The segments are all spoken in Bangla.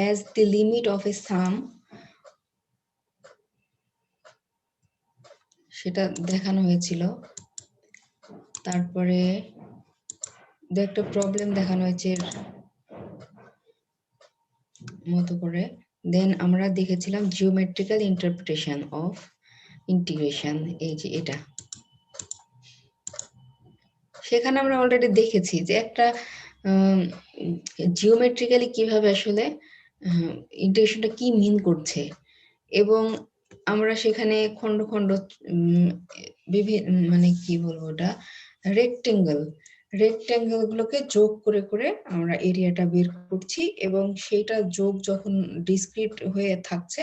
as the limit of a sum, সেটা দেখানো হয়েছিল। তারপরে একটা প্রবলেম দেখানো হয়েছে মতো করে। দেন আমরা দেখেছিলাম জিওমেট্রিক্যাল ইন্টারপ্রিটেশন অফ ইন্টিগ্রেশন, এই যে এটা। সেখানে আমরা অলরেডি দেখেছি যে একটা জিওমেট্রিক্যালি কিভাবে আসলে ইন্টিগ্রেশনটা কি মিন করছে, এবং আমরা সেখানে খন্ড খন্ড মানে কি বলবো ওটা, রেক্টেঙ্গেল গুলোকে যোগ করে করে আমরা এরিয়াটা বের করছি, এবং সেটা যোগ যখন ডিসক্রিট হয়ে থাকছে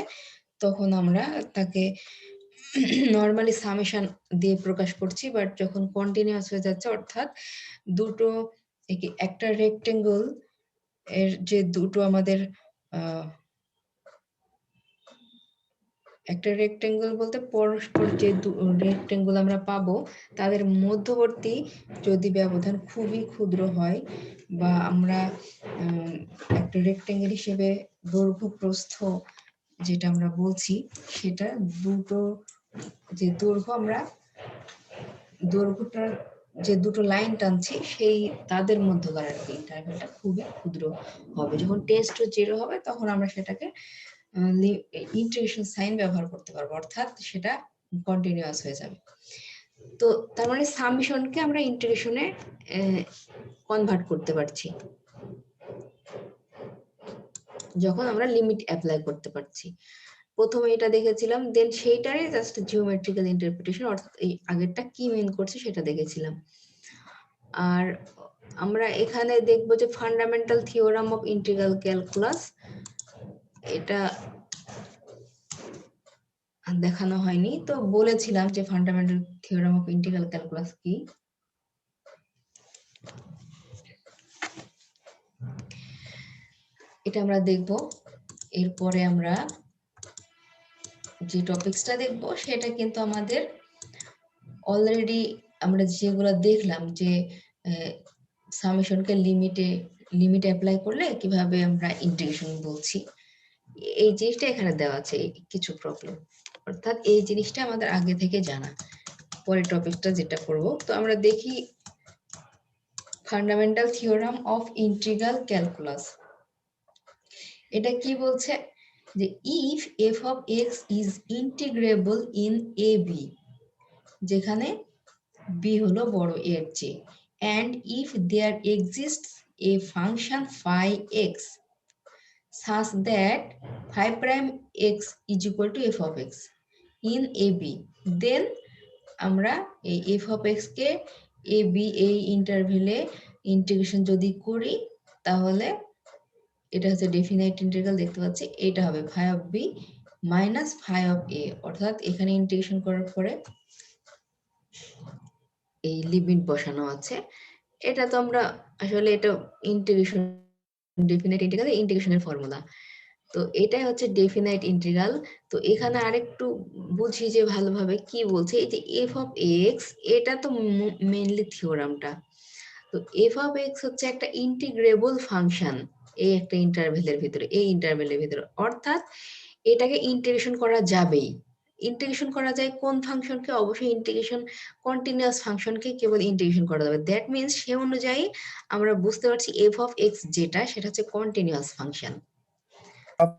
তখন আমরা তাকে নর্মালি সামেশন দিয়ে প্রকাশ করছি। বাট যখন কন্টিনিউয়াস হয়ে যাচ্ছে, অর্থাৎ দুটো একটা রেক্টেঙ্গল এর যে দুটো আমাদের একটা রেক্টেঙ্গল বলতে পরস্পর যে রেক্টেঙ্গল আমরা পাবো তাদের মধ্যবর্তী যদি ব্যবধান খুবই ক্ষুদ্র হয়, বা আমরা একটা রেক্টেঙ্গেল হিসেবে দৈর্ঘ্য প্রস্থ যেটা আমরা বলছি, সেটা দুটো যে দৈর্ঘ্যটার যে দুটো লাইন টানছি সেই তাদের মধ্যকার আর কি ইন্টারভ্যালটা খুবই ক্ষুদ্র হবে। যখন টেস্ট 0 হবে তখন আমরা সেটাকে ইন্টিগ্রেশন সাইন ব্যবহার করতে পারবো, অর্থাৎ সেটা কন্টিনিউয়াস হয়ে যাবে। তো তার মানে সামেশনকে আমরা ইন্টিগ্রেশনে কনভার্ট করতে পারছি যখন আমরা লিমিট অ্যাপ্লাই করতে পারছি। প্রথমে এটা দেখেছিলাম, দেন সেইটারই জাস্ট জিওমেট্রিক্যাল ইন্টারপ্রিটেশন, অর্থাৎ এই আগেরটা কি মিন করছে সেটা দেখেছিলাম। আর আমরা এখানে দেখবো যে fundamental theorem of integral calculus, এটা দেখানো হয়নি, তো বলেছিলাম যে fundamental theorem of integral calculus কি। এটা আমরা দেখব। এরপরে আমরা যে টপিকসটা দেখব সেটা কিন্তু আমাদের অলরেডি আমরা যেগুলো দেখলাম, যে সামেশনকে লিমিট অ্যাপ্লাই করলে কিভাবে আমরা ইন্টিগ্রেশন বলছি, এই জিনিসটা এখানে দেওয়া আছে কিছু প্রবলেম, অর্থাৎ এই জিনিসটা আমাদের আগে থেকে জানা। পরের টপিকটা যেটা করব, তো আমরা দেখি fundamental theorem of integral calculus. এটা কি বলছে যে if f of x is integrable in a b, যেখানে বি হলো বড় এর চেয়ে, and if there exists a function phi x such that phi prime x is equal to f of x in ab, then আমরা এই f of x K ab এই ইন্টারভ্যালে ইন্টিগ্রেশন যদি করি তাহলে এটা হচ্ছে ডেফিনাইট ইন্টিগ্রাল, দেখতে পাচ্ছি এটা হবে phi of b minus phi of a, অর্থাৎ এখানে ইন্টিগ্রেশন করার পরে এই লিমিট বসানো আছে। এটা তো আমরা আসলে এটা ইন্টিগ্রেশন ডেফিনাইট ইন্টিগ্রাল ইন্টিগ্রেশনের ফর্মুলা, তো এটাই হচ্ছে ডেফিনাইট ইন্টিগ্রাল। তো এখানে আরেকটু বুঝি যে ভালোভাবে কি বলছে, এই যে এফ অফ এক্স, এটা তো মেইনলি থিওরামটা। তো এফ অফ এক্স হচ্ছে একটা ইন্টিগ্রেবল ফাংশন এই একটা ইন্টারভ্যালের ভিতরে, এই ইন্টারভ্যালের ভিতরে, অর্থাৎ এটাকে ইন্টিগ্রেশন করা যাবেই। ইন্টিগ্রেশন করা যায় কোন ফাংশনকে? অবশ্যই ইন্টিগ্রেশন কন্টিনিউয়াস ফাংশনকে কেবল ইন্টিগ্রেশন করা যাবে। দ্যাট মিন্স সে অনুযায়ী আমরা বুঝতে পারছি এফ অফ এক্স যেটা, সেটা হচ্ছে কন্টিনিউয়াস ফাংশন।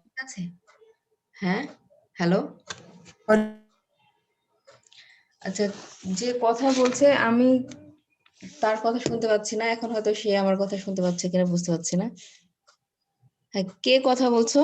ঠিক আছে? হ্যাঁ, হ্যালো, আচ্ছা, যে কথা বলছে আমি তার কথা শুনতে পাচ্ছি না, এখন হয়তো সে আমার কথা শুনতে পাচ্ছে কিনা বুঝতে পারছি না। হ্যাঁ, কে কথা বলছো?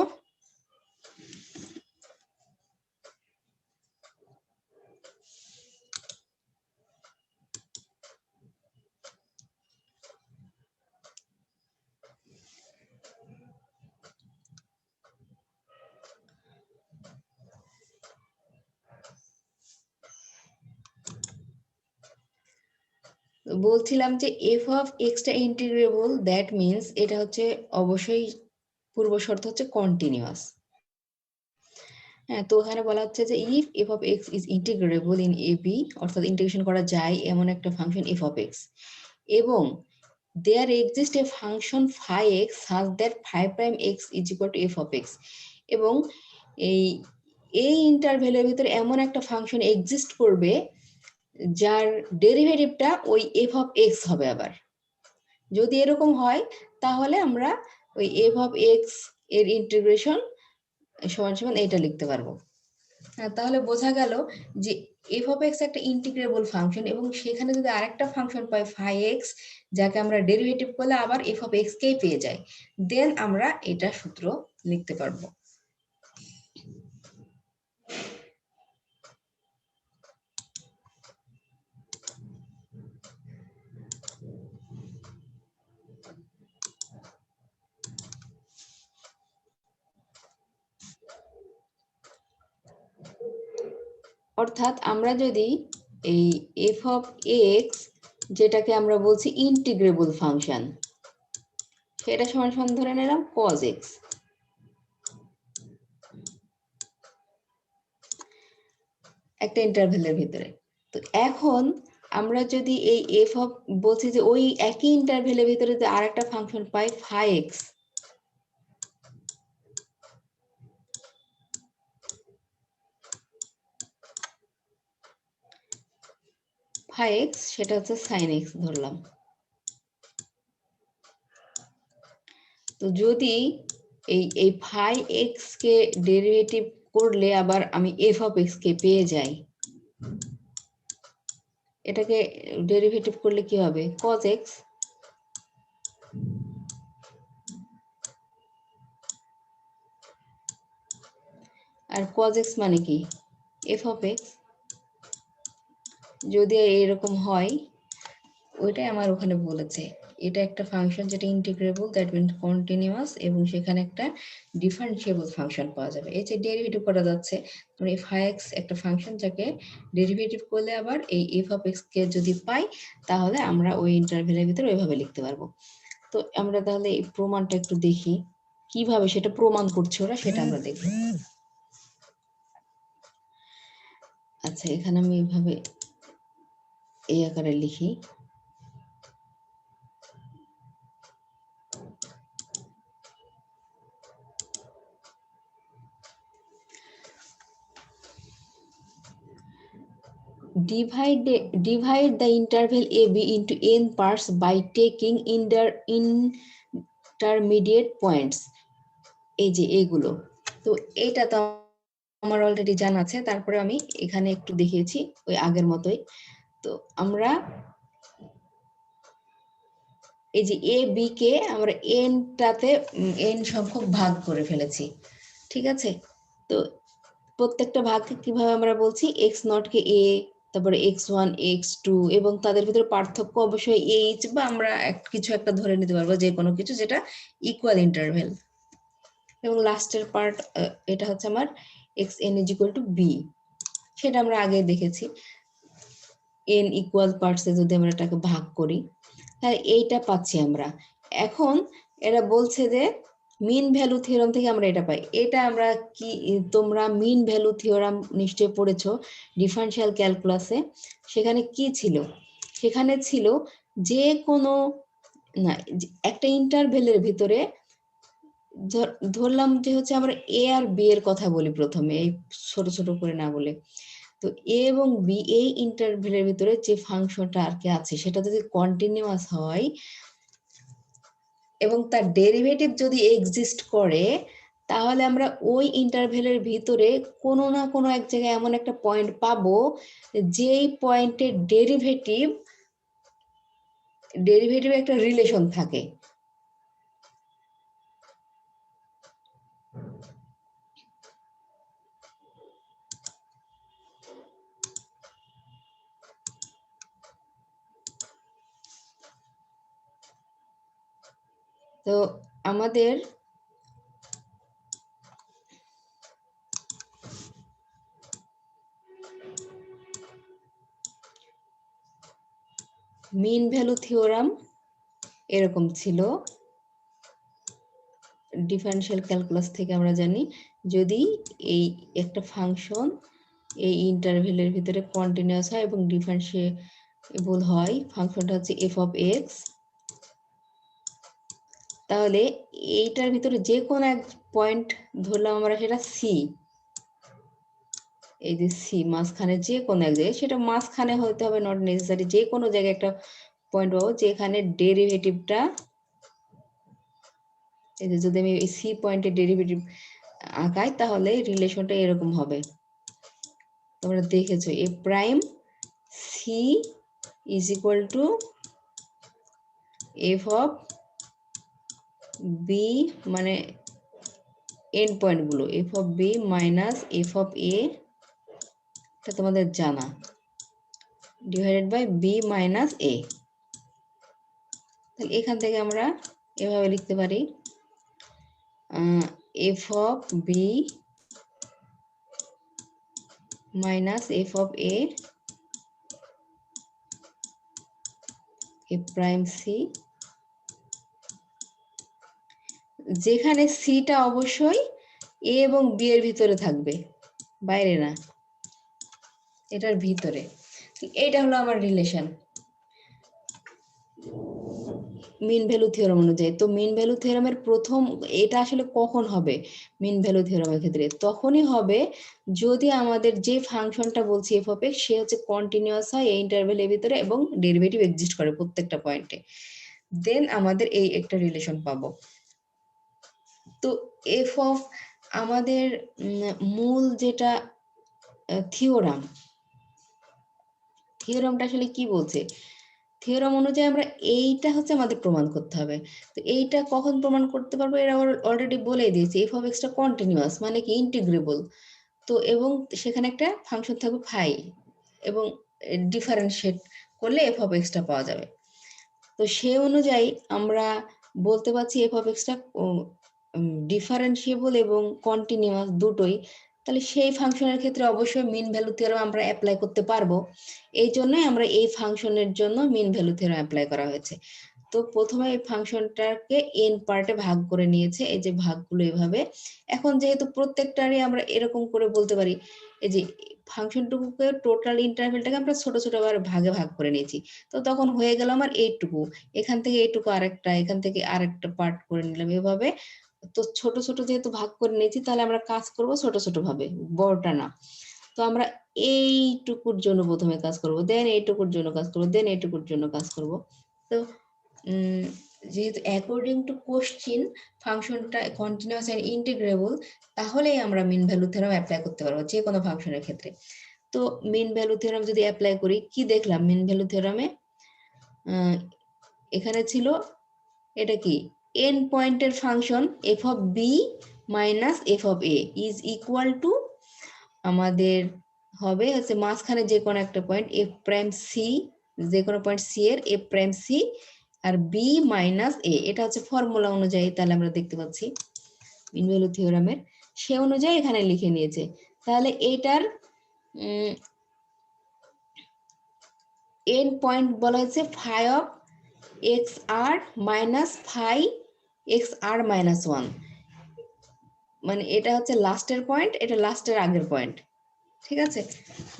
বলছিলাম যে F of extra integrable, that means এটা হচ্ছে অবশ্যই পূর্ব শর্ত হচ্ছে কন্টিনিউয়াস। হ্যাঁ, তো ওখানে বলা হচ্ছে যে if f of x is integrable in a b, অর্থাৎ ইন্টিগ্রেশন করা যায় এমন একটা ফাংশন এফ অফ এক্স, এবং there exists a function phi x such that phi prime x is equal to f of x, এবং এই ইন্টারভ্যালের ভিতরে এমন একটা ফাংশন এক্সিস্ট করবে যার ডেরিভেটিভটা ওই এফ অফ এক্স হবে। আবার যদি এরকম হয় তাহলে আমরা ওই এফ অফ এক্স এর ইন্টিগ্রেশন সমান সমান এটা লিখতে পারবো। তাহলে বোঝা গেল যে এফ অফ এক্স একটা ইন্টিগ্রেবল ফাংশন, এবং সেখানে যদি আরেকটা ফাংশন পাই ফাই এক্স, যাকে আমরা ডেরিভেটিভ করলে আবার এফ অফ এক্স কেই পেয়ে যাই, দেন আমরা এটা সূত্র লিখতে পারবো। অর্থাৎ আমরা যদি এই এফ অফ এক্স, যেটাকে আমরা বলছি ইন্টিগ্রেবল ফাংশন, সেটা সমান সমান ধরে নিলাম কজ এক্স। একটা ইন্টারভ্যালের ভিতরে। তো এখন আমরা যদি এই এফ অফ বলছি যে ওই একই ইন্টারভ্যালের ভিতরে যদি আরেকটা ফাংশন পাই ফাই এক্স, ফাই এক্স সেটা হচ্ছে সাইন এক্স ধরলাম। তো যদি এই ফাই এক্স কে ডেরিভেটিভ করলে আবার আমি এফ অফ এক্স কে পেয়ে যাই, এটাকে ডেরিভেটিভ করলে কি হবে? Cos X. আর কজ এক্স মানে কি? F of X. যদি এরকম হয়, ওইটাই আমার ওখানে বলেছে, এটা একটা ফাংশন যেটা ইন্টিগ্রেবল, দ্যাট মিনস কন্টিনিউয়াস, এবং সেখানে একটা ডিফারেন্সিয়েবল ফাংশন পাওয়া যাবে। এই যে ডেরিভেটিভ করা যাচ্ছে, মানে এফ আই এক্স একটা ফাংশন যাকে ডেরিভেটিভ করলে আবার এই এফ অফ এক্স কে যদি পাই, তাহলে আমরা ওই ইন্টারভ্যালের ভিতরে ওইভাবে লিখতে পারবো। তো আমরা তাহলে এই প্রমাণটা একটু দেখি, কিভাবে সেটা প্রমাণ করছে ওরা, সেটা আমরা দেখব। আচ্ছা, এখানে আমি এইভাবে এই আকারে লিখি। Divide the interval AB into n parts by taking intermediate points. এই যে এইগুলো, তো এটা তো আমার অলরেডি জানা আছে, তারপরে আমি এখানে একটু দেখিয়েছি ওই আগের মতোই। তো আমরা এই যে এ বি কে আমরা এনটাতে এন সংখ্যক ভাগ করে ফেলেছি, ঠিক আছে? তো প্রত্যেকটা ভাগকে কিভাবে আমরা বলছি, এক্স নট কে এ, তারপরে x1 x2, এবং তাদের ভিতরে পার্থক্য অবশ্যই এইচ, বা আমরা কিছু একটা ধরে নিতে পারবো, যে কোনো কিছু যেটা ইকুয়াল ইন্টারভ্যাল। এবং লাস্টের পার্ট এটা হচ্ছে আমার xn is equal to b, সেটা আমরা আগে দেখেছি। n ইকুয়াল পার্টসে যদি আমরা এটাকে ভাগ করি, তাহলে এইটা পাচ্ছি আমরা। এখন এরা বলছে যে মিন ভ্যালু থিওরাম থেকে আমরা এটা পাই। এটা আমরা কি, তোমরা মিন ভ্যালু থিওরাম নিশ্চয়ই পড়েছো ডিফারেনশিয়াল ক্যালকুলাসে। সেখানে কি ছিল? সেখানে ছিল যে কোনো না, একটা ইন্টারভ্যালের ভিতরে ধরলাম যে হচ্ছে আমরা এ আর বি এর কথা বলি প্রথমে, এই ছোট ছোট করে না বলে। তো এ এবং বি এই ইন্টারভ্যালের ভিতরে যে ফাংশনটা আর কি আছে, সেটা যদি কন্টিনিউয়াস হয় এবং তার ডেরিভেটিভ যদি এক্সিস্ট করে, তাহলে আমরা ওই ইন্টারভ্যালের ভিতরে কোনো না কোনো এক জায়গায় এমন একটা পয়েন্ট পাবো, যেই পয়েন্টের ডেরিভেটিভ একটা রিলেশন থাকে। তো আমাদের মিন ভ্যালু থিওরাম এরকম ছিল। ডিফারেনশিয়াল ক্যালকুলাস থেকে আমরা জানি, যদি এই একটা ফাংশন এই ইন্টারভ্যালের ভিতরে কন্টিনিউয়াস হয় এবং ডিফারেনশিয়েবল হয়, ফাংশনটা হচ্ছে এফ অফ এক্স, তাহলে এইটার ভিতরে যে কোনো এক পয়েন্ট ধরলাম আমরা, সেটা সি, এই যে সি মাঝখানে যে কোনো এক জায়গায়, সেটা মাঝখানে হতে হবে, নট নেসেসারি, যে কোনো জায়গায় একটা পয়েন্ট পাবো যেখানে ডেরিভেটিভটা, এই যে যদি আমি এই সি পয়েন্টের ডেরিভেটিভ আঁকাই তাহলে রিলেশনটা এরকম হবে। তোমরা দেখেছো A prime C is equal to F of B, মানে এন্ড পয়েন্ট গুলো, F of B minus F of A, এটা তোমাদের জানা, divided by B minus A. তাহলে এখান থেকে আমরা এভাবে লিখতে পারি F of B minus F of A prime C, যেখানে সিটা অবশ্যই এ এবং বি এর ভিতরে থাকবে, বাইরে না, এটার ভিতরে। এইটা হলো আমার রিলেশন মিন ভ্যালু থিওরাম অনুযায়ী। তো মিন ভ্যালু থিওরামের প্রথম, এটা আসলে কখন হবে মিন ভ্যালু থিওরামের ক্ষেত্রে? তখনই হবে যদি আমাদের যে ফাংশনটা বলছি এফ অফ এক্স, সে হচ্ছে কন্টিনিউয়াস হয় এই ইন্টারভ্যালের ভিতরে এবং ডেরিভেটিভ এক্সিস্ট করে প্রত্যেকটা পয়েন্টে, দেন আমাদের এই একটা রিলেশন পাবো। তো এফ অফ আমাদের মূল যেটা থিওরাম, থিওরামটা আসলে কি বলছে? থিওরাম অনুযায়ী আমরা এইটা হচ্ছে আমাদের প্রমাণ করতে হবে। তো এইটা কখন প্রমাণ করতে পারবো? এরা অলরেডি বলে দিয়েছে, এফ অফ এক্সটা কন্টিনিউয়াস, মানে কি ইন্টিগ্রেবল। তো এবং সেখানে একটা ফাংশন থাকবে ফাই, এবং ডিফারেন্সিয়েট করলে এফ অফ এক্সটা পাওয়া যাবে। তো সে অনুযায়ী আমরা বলতে পারছি এফ অফ এক্সটা ডিফারেন্সিয়েবল এবং কন্টিনিউয়াস দুটোই। তাহলে সেই ফাংশনের ক্ষেত্রে অবশ্যই মিন ভ্যালু থিওরাম আমরা অ্যাপ্লাই করতে পারবো। এই জন্যই আমরা এই ফাংশনের জন্য মিন ভ্যালু থিওরাম অ্যাপ্লাই করা হয়েছে। তো প্রথমে এই ফাংশনটাকে এন পার্টে ভাগ করে নিয়েছে, এই যে ভাগগুলো এভাবে। এখন যেহেতু প্রত্যেকটারই আমরা এরকম করে বলতে পারি, এই যে ফাংশনটুকুকে, টোটাল ইন্টারভেলটাকে আমরা ছোট ছোট ভাগে ভাগ করে নিয়েছি। তো তখন হয়ে গেল আমার এইটুকু, এখান থেকে এইটুকু আরেকটা, এখান থেকে আরেকটা পার্ট করে নিলাম এভাবে। তো ছোট ছোট যেহেতু ভাগ করে নিয়েছি, তাহলে আমরা কাজ করব ছোট ছোট ভাবে, বড়টা না। তো আমরা এইটুকুর জন্য প্রথমে কাজ করব, দেন এইটুকুর জন্য কাজ করব, দেন এইটুকুর জন্য কাজ করব। তো যেহেতু অ্যাকর্ডিং টু কোশ্চিন ফাংশনটা কন্টিনিউয়াস এন্ড ইন্টিগ্রেবল, তাহলেই আমরা মিন ভ্যালু থিওরাম অ্যাপ্লাই করতে পারবো যে কোনো ফাংশনের ক্ষেত্রে। তো মিন ভ্যালু থিওরাম যদি অ্যাপ্লাই করি, কি দেখলাম মিন ভ্যালু থিওরামে? এখানে ছিল এটা কি, এন পয়েন্টের function f of B minus F of a is equal to, আমাদের হবে হচ্ছে মাঝখানে যে কোনো একটা পয়েন্ট এফ প্রাইম সি, যে কোনো পয়েন্ট সি এর এফ প্রাইম সি আর বি মাইনাস এ। এটা হচ্ছে ফর্মুলা অনুযায়ী, তাহলে আমরা দেখতে পাচ্ছি মিন ভ্যালু থিওরামের সে অনুযায়ী এখানে লিখে নিয়েছে। তাহলে এইটার এন পয়েন্ট বলা হচ্ছে phi of x r minus phi x r minus one, মানে এটা হচ্ছে লাস্টের পয়েন্ট, এটা লাস্টের আগের পয়েন্ট, ঠিক আছে,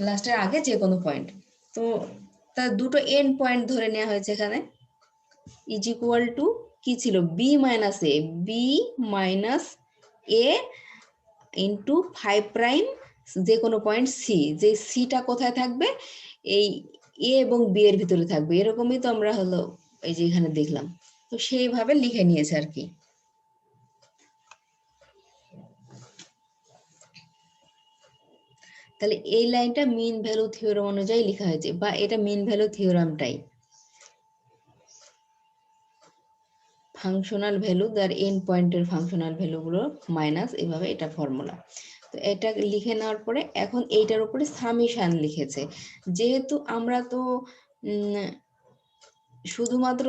লাস্টের আগে যে কোনো পয়েন্ট। তো তার দুটো এন পয়েন্ট ধরে নেওয়া হয়েছে এখানে, ইজ ইকুয়াল টু কি ছিল, বি মাইনাস এ, বি মাইনাস এ ইন্টু ফাইভ প্রাইম যে কোনো পয়েন্ট সি, যে সিটা কোথায় থাকবে, এই এ এবং বি এর ভিতরে থাকবে। এরকমই তো আমরা হলো এই যে এখানে দেখলাম, তো সেইভাবে লিখে নিয়েছে আর কি। তাহলে এই লাইনটা মিন ভ্যালু থিওরাম অনুযায়ী লেখা হয়েছে, বা এটা মিন ভ্যালু থিওরামটাই, ফাংশনাল ভ্যালু যার এন্ড পয়েন্টের ফাংশনাল ভ্যালুগুলো মাইনাস, এভাবে এটা ফর্মুলা। তো এটা লিখে নেওয়ার পরে এখন এইটার উপরে সামেশন লিখেছে। যেহেতু আমরা তো শুধুমাত্র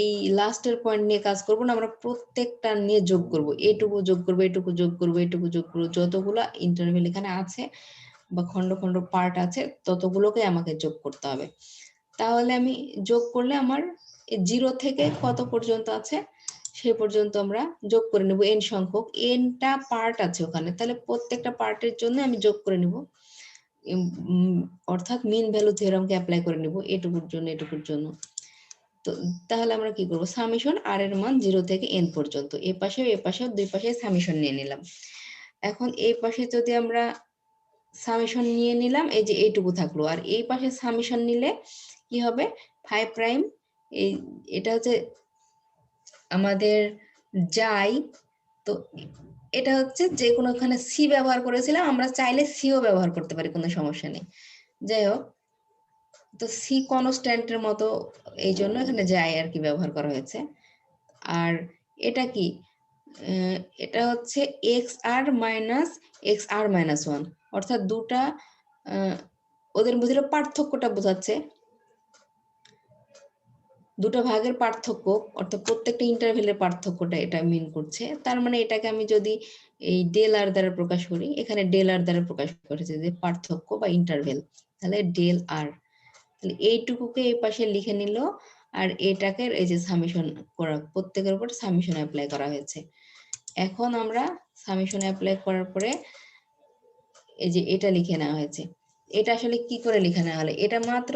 এই লাস্টের পয়েন্ট নিয়ে কাজ করব না, আমরা প্রত্যেকটা নিয়ে যোগ করব, এটুকু যোগ করব, এটুকু যোগ করব, এটুকু যোগ করব, যতগুলা ইন্টারভেল এখানে আছে বা খন্ড খন্ড পার্ট আছে ততগুলোকে আমাকে যোগ করতে হবে। তাহলে আমি যোগ করলে আমার 0 থেকে কত পর্যন্ত আছে সে পর্যন্ত আমরা যোগ করে নেব, এন সংখ্যক, এনটা পার্ট আছে ওখানে, তাহলে প্রত্যেকটা পার্টের জন্য আমি যোগ করে নেব, অর্থাৎ মিন ভ্যালু থিওরামকে অ্যাপ্লাই করে নেব এটুকুর জন্য, এটুকুর জন্য। তো তাহলে আমরা কি করব, সামেশন আর এর মান 0 থেকে n পর্যন্ত, এই পাশেও দুই পাশে সামেশন নিয়ে নিলাম। এখন এই পাশে যদি আমরা সামেশন নিয়ে নিলাম, এই যে এইটুকু থাকলো, আর এই পাশে সামেশন নিলে কি হবে, 5 প্রাইম, এই এটা হচ্ছে আমাদের যাই, তো এটা হচ্ছে যে কোনো এখানে সি ব্যবহার করেছিলাম, আমরা চাইলে সিও ব্যবহার করতে পারি, কোনো সমস্যা নেই। যাই হোক, তো সি কনস্ট্যান্টের মতো, এই জন্য এখানে যাই আর কি ব্যবহার করা হয়েছে। আর এটা কি, এটা হচ্ছে এক্স আর মাইনাস 1, অর্থাৎ দুটা ওদের মধ্যে পার্থক্যটা বোঝাচ্ছে, দুটো ভাগের পার্থক্য, অর্থাৎ প্রত্যেকটা ইন্টারভেলের পার্থক্যটা এটা মিন করছে। তার মানে এটাকে আমি যদি এই ডেল আর দ্বারা প্রকাশ করি, এখানে ডেল আর দ্বারা প্রকাশ করেছে যে পার্থক্য বা ইন্টারভেল, তাহলে ডেল আর, তাহলে এইটুকুকে এই পাশে লিখে নিল, আর এটাকে এই যে সামেশন করা, প্রত্যেকের উপর সামেশন অ্যাপ্লাই করা হয়েছে। এখন আমরা সামেশন অ্যাপ্লাই করার পরে এই যে এটা লিখে নেওয়া হয়েছে। এটা আসলে কি করে লিখে নেওয়া হলো, এটা মাত্র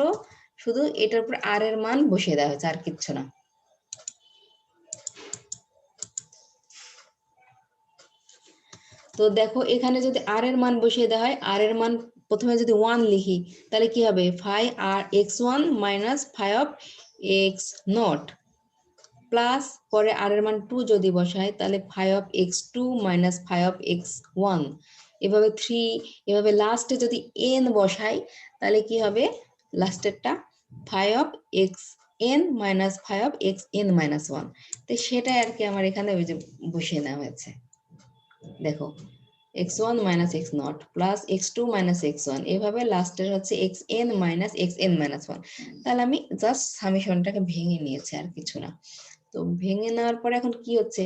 শুধু এটার উপর আর এর মান বসিয়ে দেওয়া হয়েছে, আর কিচ্ছু না। তো দেখো এখানে যদি আর এর মান বসিয়ে দেওয়া হয়, আর এর মান প্রথমে যদি 1 লিখি, তাহলে কি হবে, 5r(x1 - 5x0) প্লাস পরে আর এর মান 2 যদি বসায়, তাহলে 5x2 - 5x1, এভাবে 3, এভাবে লাস্টে যদি n বসাই, তাহলে কি হবে, লাস্টেরটা 5xn - 5xn-1, তো সেটাই আর কি আমার এখানে ওই যে বসিয়ে নেওয়া হয়েছে। দেখো x1 - x0 plus x2 - x1, এভাবে লাস্টের হচ্ছে xn - xn-1, তাহলে আমি জাস্ট সামেশনটাকে ভেঙে নিয়েছি, আর কিছু না। তো ভেঙে নেওয়ার পরে এখন কি হচ্ছে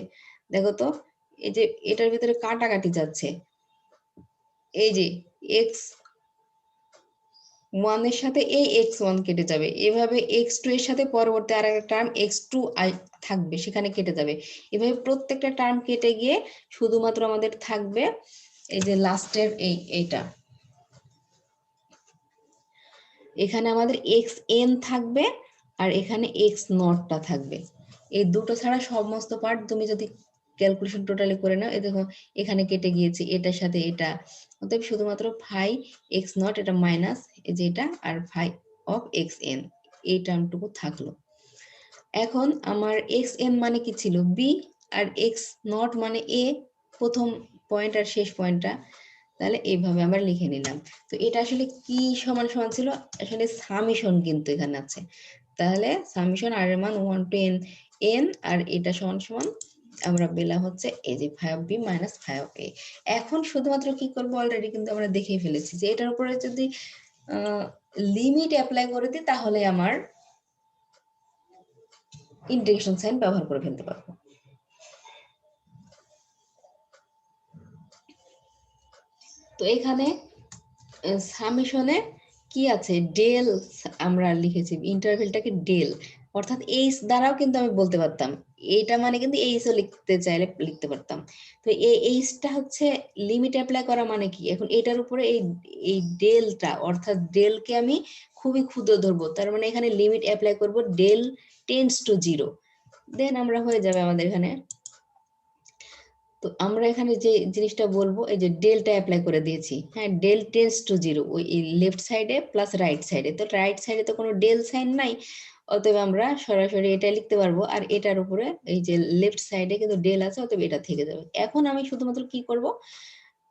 দেখো তো, এই যে এটার ভিতরে কাটাকাটি যাচ্ছে, এই যে x1 এর সাথে এই x1 কেটে যাবে, এভাবে x2 এর সাথে পরবর্তী আর একটা টার্ম x2 থাকবে, সেখানে কেটে যাবে, এভাবে প্রত্যেকটা টার্ম কেটে গিয়ে শুধুমাত্র আমাদের থাকবে এই যে লাস্টের এইটা, এখানে আমাদের xn থাকবে, আর এখানে x0টা থাকবে। এই দুটো ছাড়া সমস্ত পার্ট তুমি যদি ক্যালকুলেশন টোটালি করে নাও, এই দেখো এখানে কেটে গিয়েছে এটার সাথে এটা, অতএব শুধুমাত্র 5x0, এটা মাইনাস এই যে এটা, আর 5(xn) এই টার্মটুকু থাকলো। এখন আমার xn মানে কি ছিল, b, আর x0 মানে a, প্রথম পয়েন্ট আর শেষ পয়েন্টটা, তাহলে এইভাবে আমরা লিখে নিলাম। তো এটা আসলে কি সমান সমান ছিল, আসলে সামেশন কিন্তু এখানে আছে, তাহলে সামেশন আর এর মান 1 to n, আর এটা সমান সমান আমরা পেলাম হচ্ছে এই যে 5b - 5a। এখন শুধুমাত্র কি করবো, অলরেডি কিন্তু আমরা দেখেই ফেলেছি যে এটার উপরে যদি লিমিট অ্যাপ্লাই করে দিই, তাহলে আমার ইন্টিগ্রেশন সাইন ব্যবহার করে ফেলতে পারবো। তো এখানে সামেশনে কি আছে, ডেল আমরা লিখেছি, ইন্টারভেলটাকে ডেল, অর্থাৎ এইচ দ্বারাও কিন্তু আমি বলতে পারতাম, এইটা মানে কিন্তু এইচও লিখতে চাইলে লিখতে পারতাম। তো এই এইচটা হচ্ছে লিমিট অ্যাপ্লাই করা, মানে কি, এখন এটার উপরে এই ডেলটা, অর্থাৎ ডেলকে আমি খুবই ক্ষুদ্র ধরবো, তার মানে এখানে লিমিট অ্যাপ্লাই করব, ডেল টেন্ডস টু 0, দেন আমরা হয়ে যাবে আমাদের এখানে। তো আমরা এখানে যে জিনিসটা বলবো, এই যে ডেলটা অ্যাপ্লাই করে দিয়েছি, হ্যাঁ, ডেল টেন্ডস টু 0, ওই লেফট সাইডে প্লাস রাইট সাইডে, তো রাইট সাইডে তো কোনো ডেল সাইন নাই, অতএব আমরা সরাসরি এটা লিখতে পারবো, আর এটার উপরে এই যে লেফট সাইডে কিন্তু ডেল আছে, অতএব এটা থেকে যাবে। এখন আমি শুধুমাত্র কি করব,